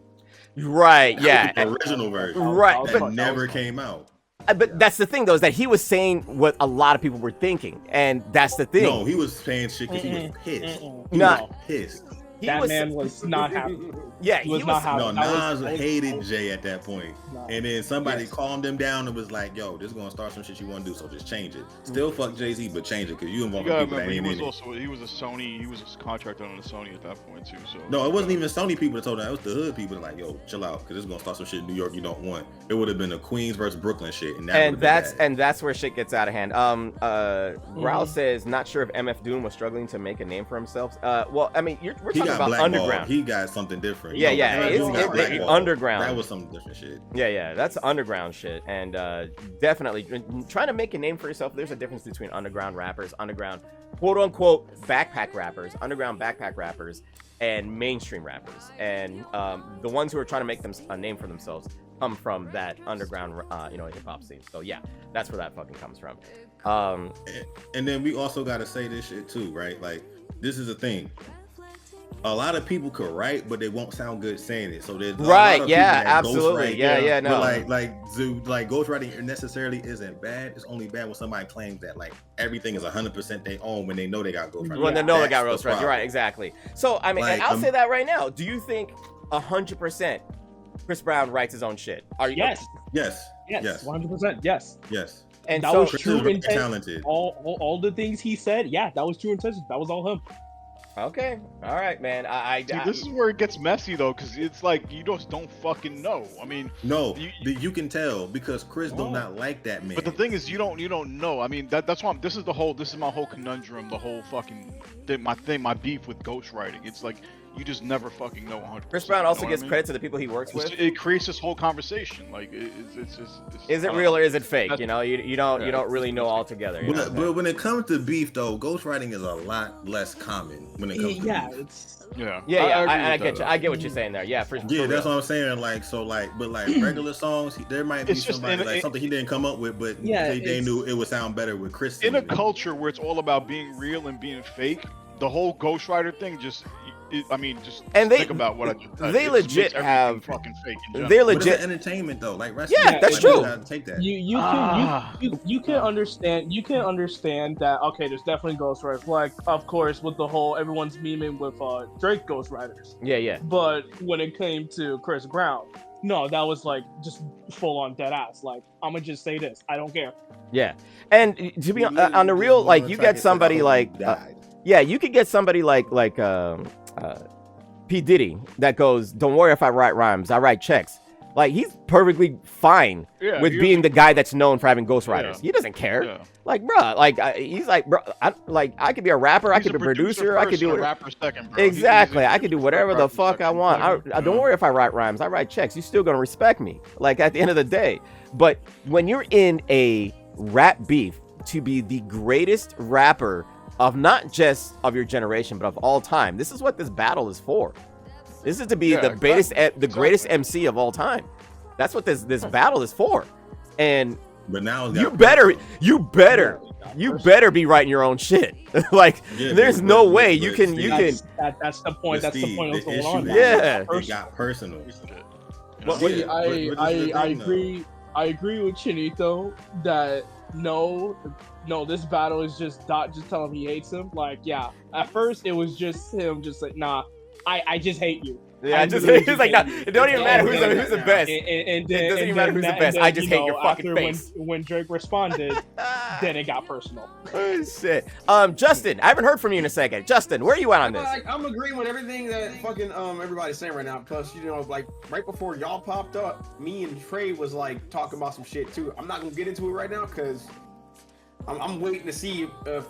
Right, yeah. The original version. Right. That never came out. But that's the thing, though, is that he was saying what a lot of people were thinking, and that's the thing. No, he was saying shit because he was pissed. He was pissed. That man was not happy. Yeah, he was not happy. No, Nas hated Jay at that point. And then somebody calmed him down and was like, yo, this is going to start some shit you want to do, so just change it. Still fuck Jay-Z, but change it, because you involved people that ain't in it. He was a contractor on the Sony at that point, too. So no, it wasn't even Sony people that told him that. It was the hood people that like, yo, chill out, because this is going to start some shit in New York you don't want. It would have been a Queens versus Brooklyn shit. And that's where shit gets out of hand. Growl says, not sure if MF Doom was struggling to make a name for himself. Well, I mean, we're talking about underground. He got something different. Yeah, it's underground. That was some different shit. Yeah, that's underground shit, and definitely trying to make a name for yourself. There's a difference between underground rappers, underground quote unquote backpack rappers, underground backpack rappers, and mainstream rappers. And the ones who are trying to make them a name for themselves come from that underground, hip hop scene. So yeah, that's where that fucking comes from. And then we also got to say this shit too, right? Like, this is the thing. A lot of people could write, but they won't sound good saying it. So there's absolutely, no. But like ghostwriting necessarily isn't bad. It's only bad when somebody claims that like everything is 100% they own when they know they got ghostwriting. When they know they got ghostwriting, you're right, exactly. So I mean, and I'll say that right now. Do you think 100% Chris Brown writes his own shit? Yes, 100%, yes. And that so was true intent. Talented. All the things he said, that was true intention. That was all him. Okay, all right, man. This is where it gets messy though, because it's like you just don't fucking know. I mean, no, you can tell because Chris do not like that man. But the thing is, you don't know. I mean, that's why this is my whole conundrum. The whole fucking my beef with ghostwriting. It's like you just never fucking know 100%. Chris Brown also gives credit to the people he works with. It creates this whole conversation. Like it's is it real or is it fake? You don't really know altogether. But when it comes to beef though, ghostwriting is a lot less common when it comes to beef. I get you. I get what you're saying there. Yeah, for that's what I'm saying. But regular songs, there might be something he didn't come up with, but they knew it would sound better with Chris. In a culture where it's all about being real and being fake, the whole ghostwriter thing I mean, just And think about what I just said. they It just legit makes everything have fucking fake in general. they're But it's legit. entertainment though, like wrestling. Yeah, that's like, true. you gotta take that. You can understand that. Okay, there's definitely ghostwriters. Like, of course, with the whole everyone's memeing with Drake ghostwriters. Yeah. But when it came to Chris Brown, no, that was like just full on dead ass. Like, I'm gonna just say this. I don't care. Yeah, and to be on the real, like you get somebody like you could get somebody like P Diddy that goes, "Don't worry if I write rhymes, I write checks." Like he's perfectly fine with being the guy that's known for having ghostwriters. He doesn't care. Yeah. Like, bro, like he's like, bro, I could be a rapper, I could be a producer, I could do a rapper second, bro. exactly. I could do whatever the fuck I want. I don't worry if I write rhymes, I write checks. You're still gonna respect me. Like at the end of the day. But when you're in a rap beef to be the greatest rapper of not just of your generation but of all time, this is what this battle is for. This is to be the greatest MC of all time. That's what this battle is for. And but now you better be writing your own shit. Like there's no way you can that's the point. That's the point of going on. Yeah, it got personal. I agree. I agree with Chinito that no, this battle is just Dot just telling him he hates him. Like, yeah, at first it was just him, just like, nah, I just hate you. Yeah, he's like, nah, it don't even matter who's the best. It doesn't even matter who's the best. I just hate your fucking face. When Drake responded, then it got personal. Oh, shit. Justin, I haven't heard from you in a second. Justin, where are you at on this? I'm agreeing with everything that fucking everybody's saying right now. Plus, you know, like right before y'all popped up, me and Trey was like talking about some shit too. I'm not gonna get into it right now because I'm waiting to see if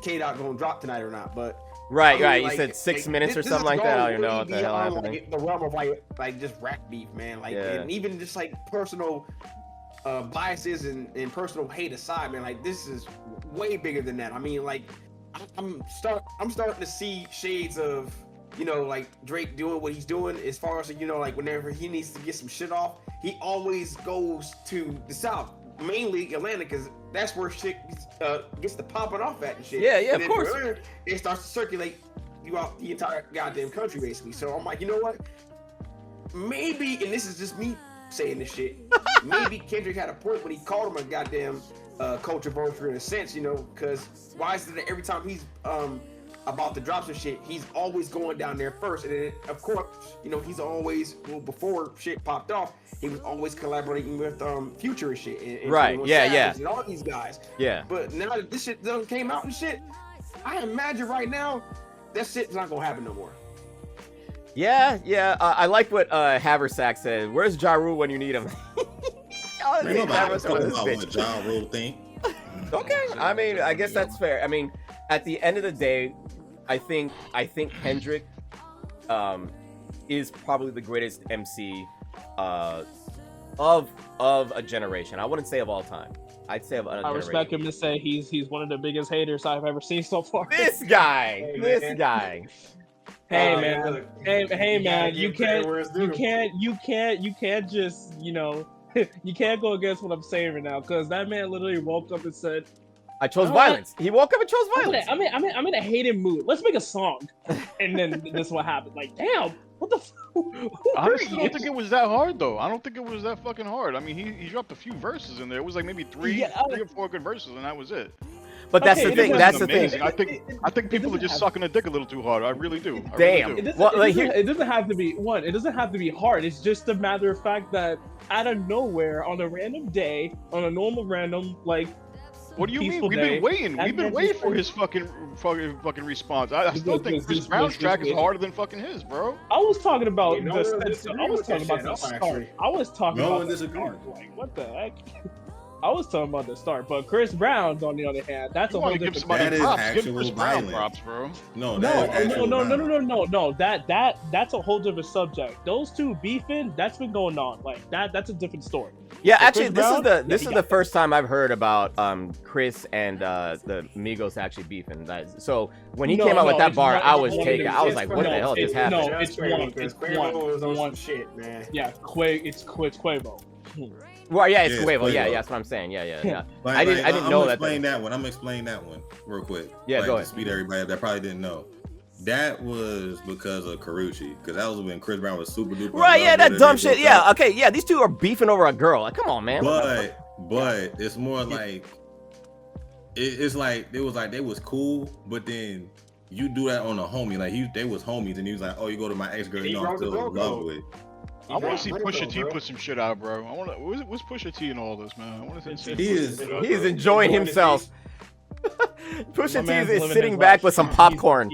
K-Dot gonna drop tonight or not. But right. Like, you said 6 minutes or something like that. I don't even know what the hell happened. Like, the realm of like just rap beef, man. Like, and even just like personal biases and personal hate aside, man. Like, this is way bigger than that. I mean, like, I'm starting to see shades of, you know, like Drake doing what he's doing as far as, you know, like whenever he needs to get some shit off, he always goes to the South, mainly Atlanta, because that's where shit gets to popping off at and shit. Yeah, of course. It starts to circulate throughout the entire goddamn country, basically. So I'm like, you know what? Maybe, and this is just me saying this shit, maybe Kendrick had a point when he called him a goddamn culture vulture in a sense, you know, because why is it that every time he's about to drop some shit, he's always going down there first, and then of course, you know, he's always, well, before shit popped off, he was always collaborating with Future and shit, and right, yeah, and all these guys, But now that this shit done came out and shit, I imagine right now that shit's not gonna happen no more. I like what Haversack said. Where's Ja Rule when you need him? Nobody talking about what Ja Rule think. Okay, I mean, I guess that's fair. I mean, at the end of the day, I think Kendrick is probably the greatest MC of a generation. I wouldn't say of all time. I'd say of a generation. I respect him to say he's one of the biggest haters I've ever seen so far. This guy. Hey man, hey man, you can't just, you know, you can't go against what I'm saying right now, because that man literally woke up and said, I chose violence. He woke up and chose violence. I'm in a hated mood. Let's make a song. And then this is what happened. Like, damn, what the Honestly, I don't think it was that hard, though. I don't think it was that fucking hard. I mean, he dropped a few verses in there. It was like maybe three or four good verses, and that was it. But that's the thing. That's the thing. I think people are just sucking a dick a little too hard. I really do. Damn. It doesn't have to be one. It doesn't have to be hard. It's just a matter of fact that out of nowhere, on a random day, on a normal random, like, what do you mean? We've been waiting. We've been waiting for his fucking response. I still think Chris Brown's track is harder than fucking his, bro. I was talking about the start. I was talking about the start. Like, what the heck? I was talking about the start, but Chris Brown's on the other hand, that's a whole different. That is actual Chris Brown props, bro. No. That's a whole different subject. Those two beefing, that's been going on. Like that's a different story. Yeah, actually, this is the first time I've heard about Chris and the Migos actually beefing. So when he came out with that bar, I was taken. I was like, what the hell just happened? No, it's one shit, man. Yeah, it's Quavo. Well, yeah, it's Quavo. Yeah, that's what I'm saying. Yeah. Like, I didn't know that. I'm gonna explain that one real quick. Yeah, go ahead. To speed everybody up that probably didn't know. That was because of Karuchi, because that was when Chris Brown was super duper. Right, yeah, that dumb shit. Yeah, okay, yeah, these two are beefing over a girl. Like, come on, man. But it's more like it's like it was like they was cool, but then you do that on a homie. Like they was homies, and he was like, "Oh, you go to my ex girl, you know I'm still in love with." I want to see Pusha T put some shit out, bro. I want to. What's Pusha T in all this, man? I want to see. He's enjoying himself. Pusha T is sitting back with some popcorn.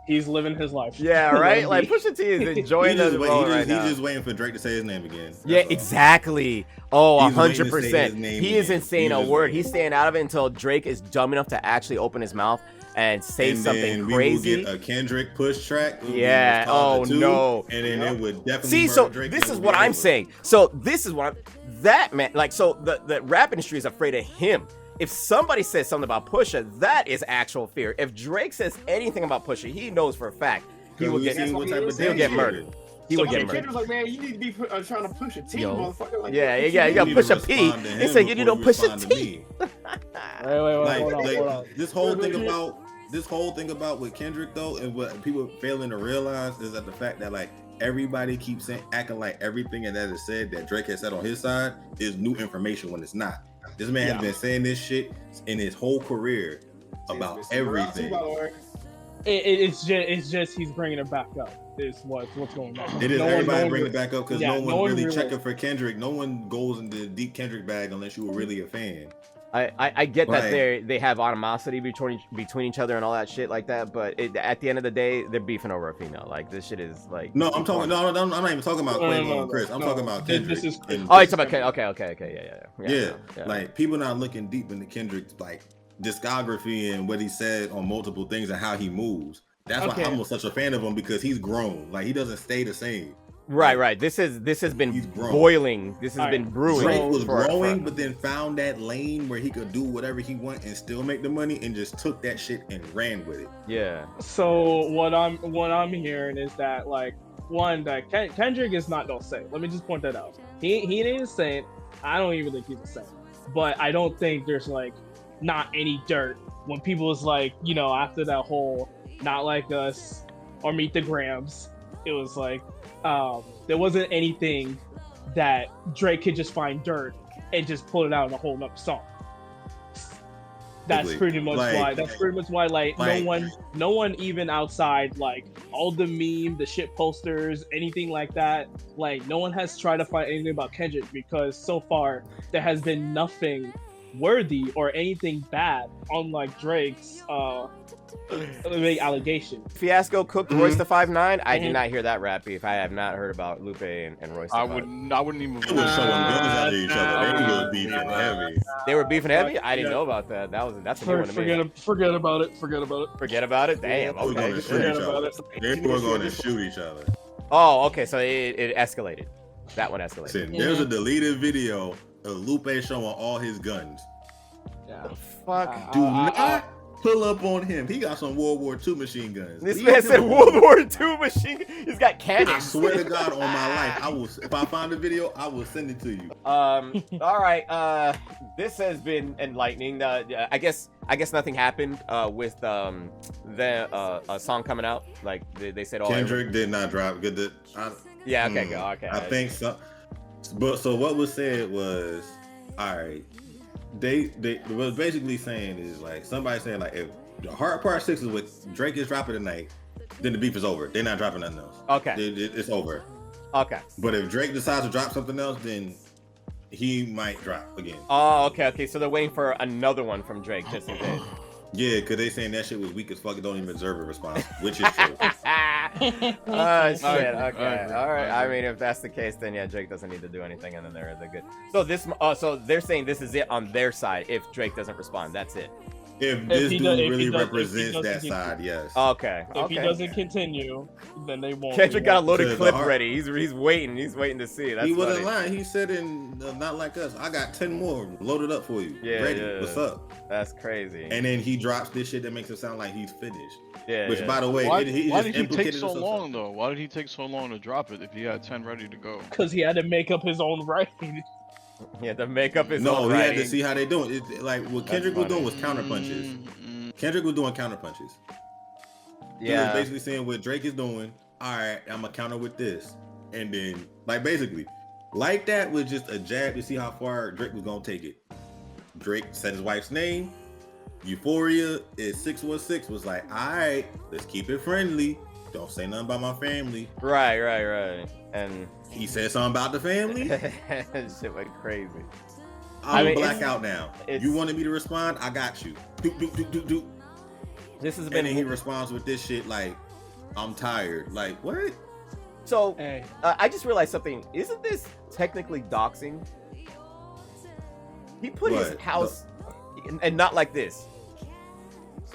He's living his life. Yeah, right. Like Pusha T is enjoying the role right now. He's just waiting for Drake to say his name again. Yeah, exactly. Oh, 100%. He isn't saying a word. He's staying out of it until Drake is dumb enough to actually open his mouth and say something crazy. We will get a Kendrick push track. Yeah. Oh no. And then it would definitely. See, so this is what I'm saying. So this is what that man like. So the rap industry is afraid of him. If somebody says something about Pusha, that is actual fear. If Drake says anything about Pusha, he knows for a fact he will get murdered. He would get murdered. Kendrick was like, man, you need to be trying to push a T, motherfucker. Like, yeah, you got push a P. He said, you need to push a T. Wait, hold on. This whole thing about with Kendrick though, and what people failing to realize is that the fact that like everybody keeps acting like everything that is said that Drake has said on his side is new information when it's not. This man has been saying this shit in his whole career about everything. It's just he's bringing it back up. Is what's going on. It is everybody bringing it back up because no one really checking for Kendrick. No one goes into the deep Kendrick bag unless you were really a fan. I get that they have animosity between each other and all that shit like that, but at the end of the day, they're beefing over a female. Like this shit is like. No, I'm talking. No, I'm not even talking about Quavo and Chris. I'm talking about Kendrick. You're talking about okay. Yeah. Like people not looking deep into Kendrick's like discography and what he said on multiple things and how he moves. That's why I'm such a fan of him, because he's grown. Like he doesn't stay the same. Right. This has been boiling. This has been brewing. Drake was growing, but then found that lane where he could do whatever he want and still make the money, and just took that shit and ran with it. Yeah. So what I'm hearing is that like that Kendrick is not no saint. Let me just point that out. He ain't a saint. I don't even think he's a saint. But I don't think there's like not any dirt when people was like, after that whole Not Like Us or Meet the Grams, it was like. There wasn't anything that Drake could just find dirt and just pull it out in a whole nother song. That's pretty much why. That's pretty much why. Like no one even outside like all the the shit posters, anything like that. Like no one has tried to find anything about Kendrick, because so far there has been nothing worthy or anything bad, unlike Drake's big allegation. Fiasco cooked Royce the 5'9". I did not hear that rap beef. I have not heard about Lupe and Royce. I wouldn't even. They were showing guns at each other. They were beefing heavy. They were beefing heavy. I didn't know about that. That's a new one to me. Forget about it. Forget about it. Damn. Okay. They were going to shoot each other. Oh, okay. So it escalated. That one escalated. Listen, there's a deleted video of Lupe showing all his guns. Yeah. Fuck. Do not pull up on him. He got some World War II machine guns. This man said World War II machine. He's got cannons. I swear to God on my life, I will. If I find the video, I will send it to you. All right. This has been enlightening. I guess nothing happened with the song coming out. Like they said. Kendrick did not drop. Good. Yeah. Okay. Go. Okay. I think so. But so what was said was, all right. They was basically saying is like somebody saying like if the Hard Part 6 is what Drake is dropping tonight, then the beef is over. They're not dropping nothing else. Okay. It's over. Okay. But if Drake decides to drop something else, then he might drop again. Oh, okay. So they're waiting for another one from Drake just in case. Yeah, because they saying that shit was weak as fuck. It don't even deserve a response, which is true. Oh, shit. Okay. All right. I mean, if that's the case, then yeah, Drake doesn't need to do anything, and then they're good. So so they're saying this is it on their side. If Drake doesn't respond, that's it. If this dude really represents that side, yes. Okay. If he doesn't continue, then they won't. Kendrick got a loaded clip ready. He's waiting. He's waiting to see. That's he wasn't lying. He said in Not Like Us, I got 10 more loaded up for you. Yeah. Ready. Yeah. What's up? That's crazy. And then he drops this shit that makes it sound like he's finished. Yeah. Which, by the way, why did he take so long though? Why did he take so long to drop it if he had 10 ready to go? Because he had to make up his own writing. He had to make up his own writing. No, he had to see how they doing it. Like what Kendrick was doing was counter punches. Kendrick was doing counter punches. He was basically saying what Drake is doing. All right, I'm gonna counter with this, and then like basically, like that was just a jab to see how far Drake was gonna take it. Drake said his wife's name. Euphoria is 616 was like, all right, let's keep it friendly. Don't say nothing about my family. Right. And he said something about the family. Shit went crazy. I'm black out now. You wanted me to respond? I got you. Do. This has been. And then he responds with this shit like, I'm tired. Like, what? So, I just realized something. Isn't this technically doxing? He put his house, and not like this.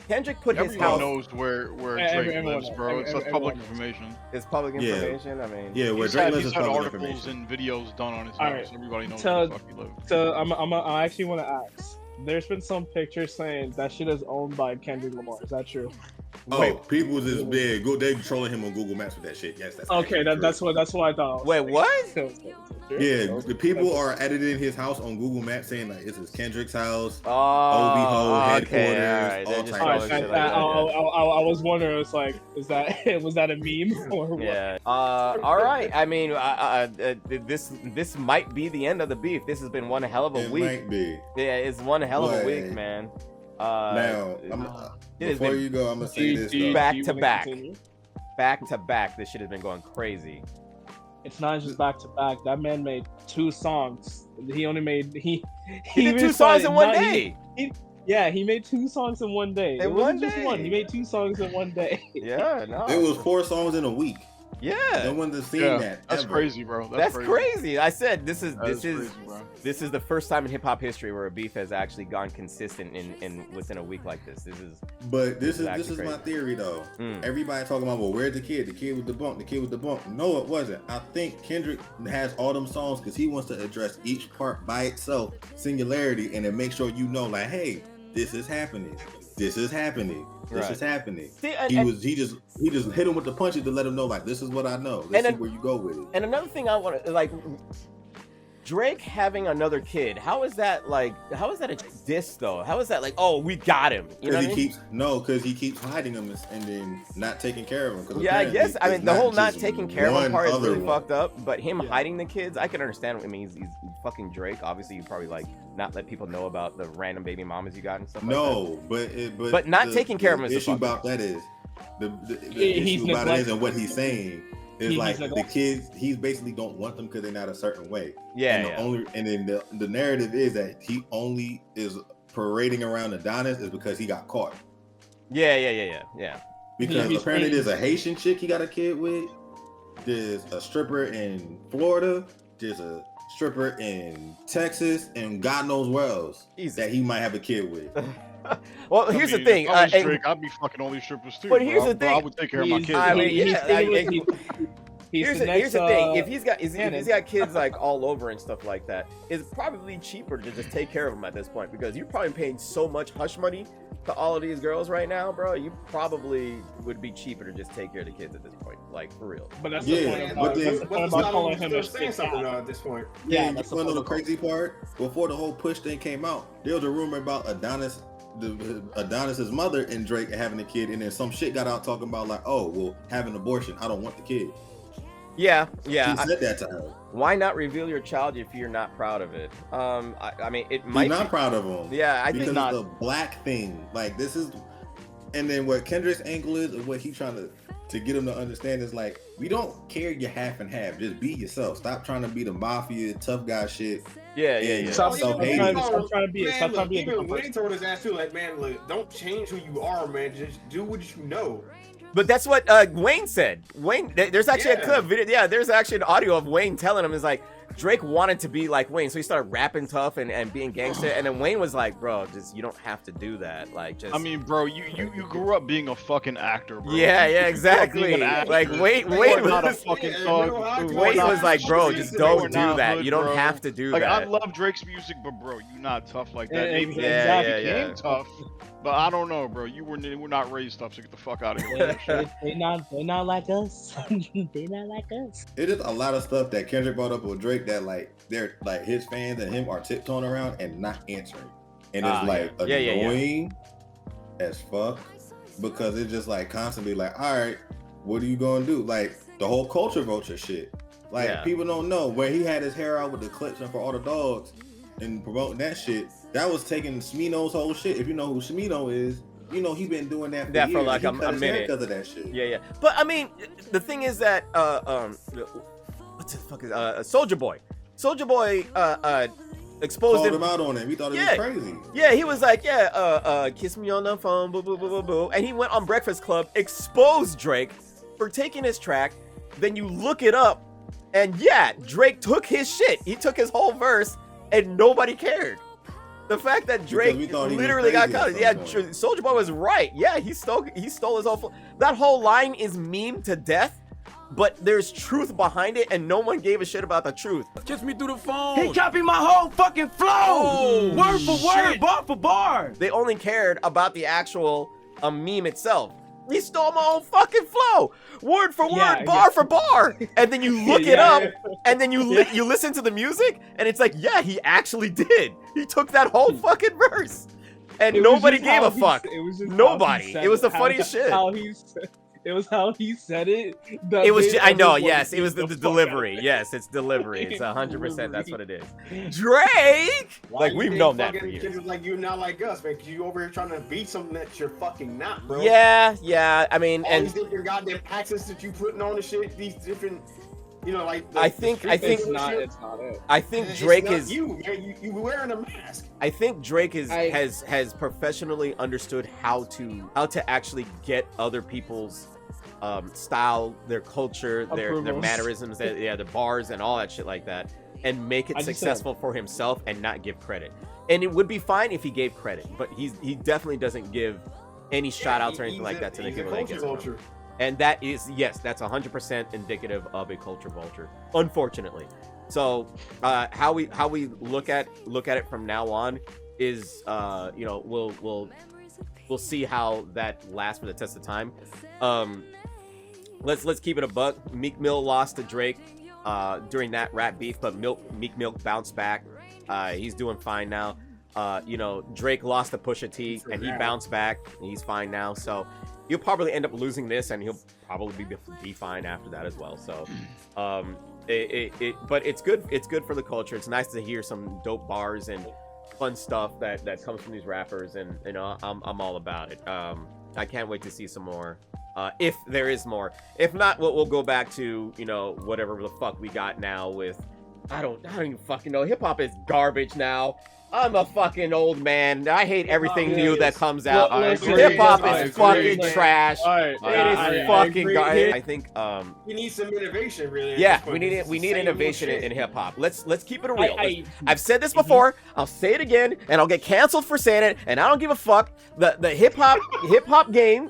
Kendrick put his house. Everyone knows where Drake lives, bro. It's public information. It's public information. I mean, where Drake lives he's is had public articles information. and videos done on his All house. right. Everybody knows where the fuck he lives. So I actually want to ask. There's been some pictures saying that shit is owned by Kendrick Lamar. Is that true? People's is big. They trolling him on Google Maps with that shit. Yes, that's okay. That's what I thought. Wait, what? Yeah, the people are editing his house on Google Maps saying like this is Kendrick's house, Oh, headquarters, all types of shit like that. I was wondering, was like, was that a meme or what? Yeah. All right. I mean, this might be the end of the beef. This has been one hell of a week. It might be. Yeah, it's one hell of a week, man. Now, before you go, I'm gonna say this though. Back to back. This shit has been going crazy. It's not just back to back. That man made 2 songs. He only made he did 2 songs in one day. He made 2 songs in one day. It wasn't just one. He made 2 songs in one day. Yeah, no. It was 4 songs in a week. Yeah. No one's seen that. That's ever. crazy, bro. That's crazy. I said this is crazy, bro. This is the first time in hip hop history where a beef has actually gone consistent in within a week like this. This is my theory though. Mm. Everybody talking about, well, where's the kid? The kid with the bump. The kid with the bump. No, it wasn't. I think Kendrick has all them songs because he wants to address each part by itself, singularity, and then make sure you know, like, hey, this is happening. This is happening. This is happening. See, he just hit him with the punches to let him know, like, this is what I know. Let's see where you go with it. And another thing I want to, like, Drake having another kid, how is that a diss though? How is that like, oh, we got him? You know what I mean? Because he keeps hiding him and then not taking care of him. Yeah, I guess. I mean, the whole not taking care of him part is really fucked up. But him hiding the kids, I can understand. I mean, he's fucking Drake. Obviously, you probably like not let people know about the random baby mamas you got and stuff. No, like that. But not taking care of him is the issue about that is the issue about it isn't what he's saying. It's like the kids, he basically don't want them because they're not a certain way. Yeah. And then the narrative is that he only is parading around Adonis is because he got caught. Yeah. Because apparently there's a Haitian chick he got a kid with. There's a stripper in Florida. There's a stripper in Texas, and God knows where else that he might have a kid with. Well, here's the thing. Drake, I'd be fucking all these strippers too. But here's the thing. I would take care of my kids. I mean, here's the thing. If he's got kids like all over and stuff like that, it's probably cheaper to just take care of them at this point because you're probably paying so much hush money to all of these girls right now, bro. You probably would be cheaper to just take care of the kids at this point, like for real. But that's the point about calling him saying something at this point. Yeah, that's the crazy part. Before the whole push thing came out, there was a rumor about Adonis's mother and Drake having a kid, and then some shit got out talking about like, oh, well, have an abortion. I don't want the kid. Yeah. He said that to her. Why not reveal your child if you're not proud of it? I mean, it might. He's not proud of him. Yeah, I think not. Because the black thing, like this is, and then what Kendrick's angle is, and what he's trying to get him to understand is like, we don't care you half and half. Just be yourself. Stop trying to be the mafia tough guy shit. Yeah. Stop trying to be a different person. Wayne told his ass too, like, man, look, don't change who you are, man. Just do what you know. But that's what Wayne said. Wayne, there's actually a clip video. Yeah, there's actually an audio of Wayne telling him, is like, Drake wanted to be like Wayne, so he started rapping tough and being gangster, and then Wayne was like, bro, just you don't have to do that. Like, just. I mean, bro, you grew up being a fucking actor, bro. Yeah, exactly. Like Wayne not a fucking thug. Wayne was like, bro, just don't do that. You don't have to do that. Like, I love Drake's music, but bro, you not tough like that. Maybe you became tough. But I don't know, bro. You were not raised tough, so get the fuck out of here. They're not like us. They're not like us. It is a lot of stuff that Kendrick brought up with Drake that like they're like his fans and him are tiptoeing around and not answering, and it's like annoying as fuck because it's just like constantly like, all right, what are you gonna do? Like the whole culture vulture shit. Like people don't know where he had his hair out with the clips and for all the dogs and promoting that shit. That was taking Smino's whole shit. If you know who Smino is, you know he been doing that for years. for like a minute because of that shit. Yeah. But I mean, the thing is that what the fuck is Soldier Boy exposed him out on him. He thought it was crazy. Yeah, he was like, kiss me on the phone, boo boo boo boo boo, and he went on Breakfast Club, exposed Drake for taking his track. Then you look it up, and Drake took his shit. He took his whole verse, and nobody cared. The fact that Drake literally got caught. Soulja Boy was right. Yeah, he stole his whole. That whole line is meme to death. But there's truth behind it, and no one gave a shit about the truth. Kiss me through the phone. He copied my whole fucking flow. Word for word, bar for bar. They only cared about the actual meme itself. He stole my own fucking flow, word for word, bar for bar. And then you look it up, and then you listen to the music, and it's like, he actually did. He took that whole fucking verse, and nobody gave a fuck. Nobody. It was the funniest shit. It was how he said it. It was. I know. Yes, it was the delivery. Yes, it's delivery. It's 100%. That's what it is. Drake. Like we've known that for years. Like you're not like us, man. Cause you over here trying to beat something that you're fucking not, bro. Yeah. I mean, all these different goddamn accents that you putting on the shit. These different, like. I think it's not it. I think Drake is. You wearing a mask. I think Drake has professionally understood how to actually get other people's style, their culture, their mannerisms, their bars and all that shit like that, and make it successful for himself and not give credit. And it would be fine if he gave credit, but he definitely doesn't give any shout outs or anything like that to the people that gets from. And that is that's 100% indicative of a culture vulture, unfortunately. So how we look at it from now on is we'll see how that lasts for the test of time. Let's keep it a buck. Meek Mill lost to Drake during that rap beef, but Meek Mill bounced back. He's doing fine now. Drake lost to Pusha T and he bounced back and he's fine now. So he'll probably end up losing this and he'll probably be fine after that as well. So but it's good. It's good for the culture. It's nice to hear some dope bars and fun stuff that comes from these rappers, and I'm all about it. I can't wait to see some more. If there is more. If not, we'll go back to whatever the fuck we got now with. I don't even fucking know. Hip hop is garbage now. I'm a fucking old man. I hate everything new that comes out. Hip hop is fucking trash. It is fucking garbage. I think we need some innovation, really. Yeah, we need innovation in hip hop. Let's keep it real. I've said this before. I'll say it again, and I'll get canceled for saying it. And I don't give a fuck. The hip hop game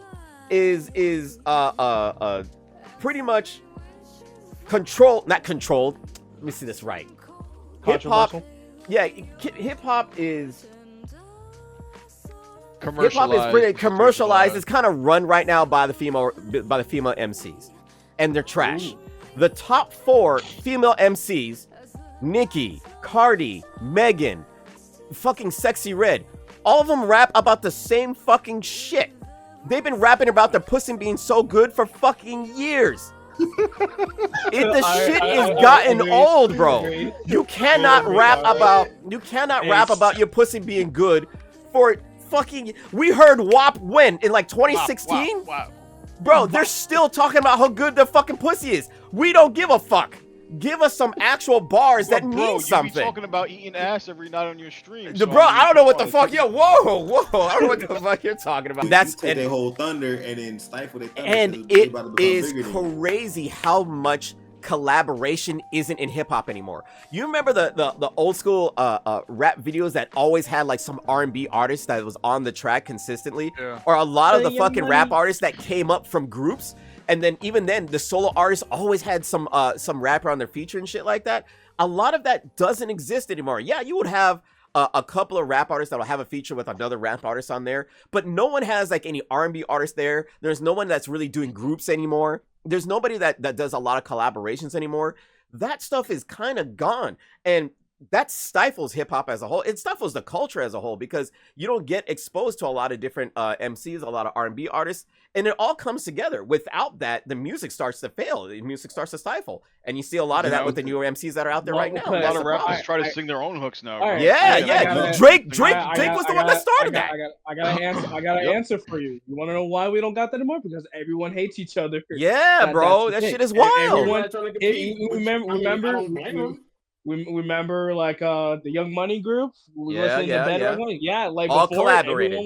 is pretty much not controlled. Let me see this right. Hip hop. Yeah, hip hop is pretty commercialized. It's kind of run right now by the female MCs, and they're trash. The top 4 female MCs: Nicki, Cardi, Megan, fucking Sexy Red. All of them rap about the same fucking shit. They've been rapping about their pussy being so good for fucking years. The shit is gotten old, bro. You cannot rap about your pussy being good for fucking. We heard WAP when in like 2016. Bro, they're still talking about how good their fucking pussy is. We don't give a fuck. Give us some actual bars that mean something. You're talking about eating ass every night on your stream. So bro, I don't know what the fuck. Yo, whoa. I don't know what the fuck you're talking about. That's their whole thunder and then stifle their thunder. And it is crazy how much collaboration isn't in hip hop anymore. You remember the old school rap videos that always had like some R&B artist that was on the track consistently, or a lot of the fucking rap artists that came up from groups. And then even then, the solo artists always had some rapper on their feature and shit like that. A lot of that doesn't exist anymore. Yeah, you would have a couple of rap artists that'll have a feature with another rap artist on there, but no one has like any R&B artist there. There's no one that's really doing groups anymore. There's nobody that does a lot of collaborations anymore. That stuff is kind of gone. And that stifles hip hop as a whole. It stifles the culture as a whole because you don't get exposed to a lot of different MCs, a lot of R&B artists, and it all comes together. Without that, the music starts to fail. The music starts to stifle, and you see a lot of that with the newer MCs that are out there right now. A lot of rappers try to sing their own hooks now. Bro. Yeah. Drake was the one that started that. I got an answer for you. You want to know why we don't got that anymore? Because everyone hates each other. Yeah, bro, that shit is wild. Remember like the Young Money group? Yeah, like all before, collaborated.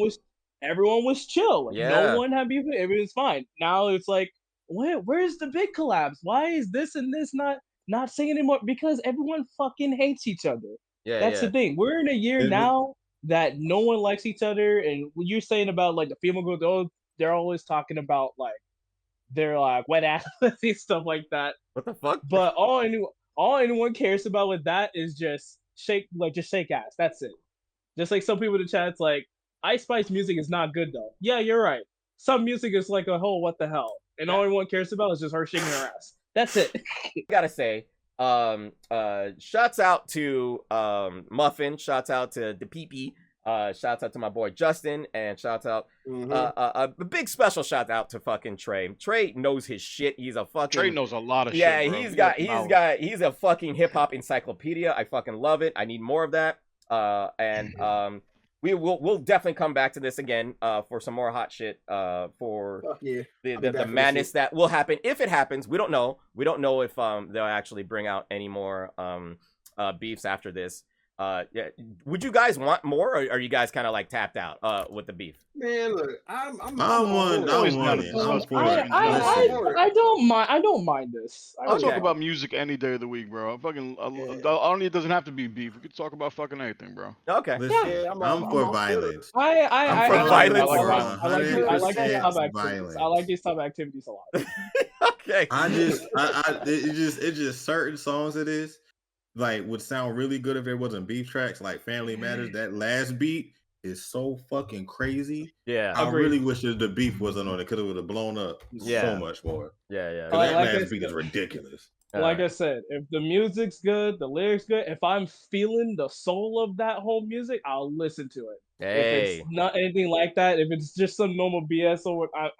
Everyone was chill. Like, Yeah. no one had beef. Everything's fine. Now it's like, where's the big collabs? Why is this and this not singing anymore? Because everyone fucking hates each other. Yeah, that's the thing. We're in a year now that no one likes each other. And what you're saying about like the female group, they're always talking about like they're like wet ass and stuff like that. What the fuck? But all anyone cares about with that is just shake ass. That's it. Just like some people in the chat's like, Ice Spice music is not good though. Yeah, you're right. Some music is like a whole what the hell, and all anyone cares about is just her shaking her ass. That's it. Gotta say, shouts out to Muffin, shouts out to the PP, shouts out to my boy Justin, and shouts out a big special shout out to fucking Trey. Trey knows his shit. He's a fucking Trey knows a lot of shit. Yeah, he's a fucking hip hop encyclopedia. I fucking love it. I need more of that. We'll definitely come back to this again for some more hot shit for the madness that will happen. If it happens, we don't know. We don't know if they'll actually bring out any more beefs after this. Yeah. Would you guys want more, or are you guys kind of like tapped out with the beef? Man, look, I don't mind this. I'll talk about music any day of the week, bro. It doesn't have to be beef. We could talk about fucking anything, bro. Okay. I'm for violence. I like these type activities. I like these type of activities a lot. Okay. It's just certain songs it is. Like would sound really good if it wasn't beef tracks like Family Matters. That last beat is so fucking crazy. Yeah, I really wish the beef wasn't on it because it would have blown up so much more. Yeah. That last beat is ridiculous. Like I said, if the music's good, the lyrics good, if I'm feeling the soul of that whole music, I'll listen to it. Hey. If it's not anything like that, if it's just some normal BS or I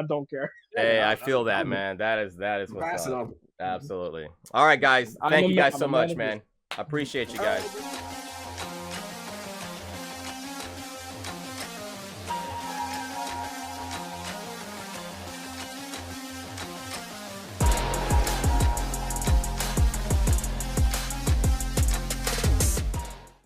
don't care. Hey, I feel that, man. That is what's up. Absolutely. All right, guys. Thank you guys so much, man. I appreciate you guys.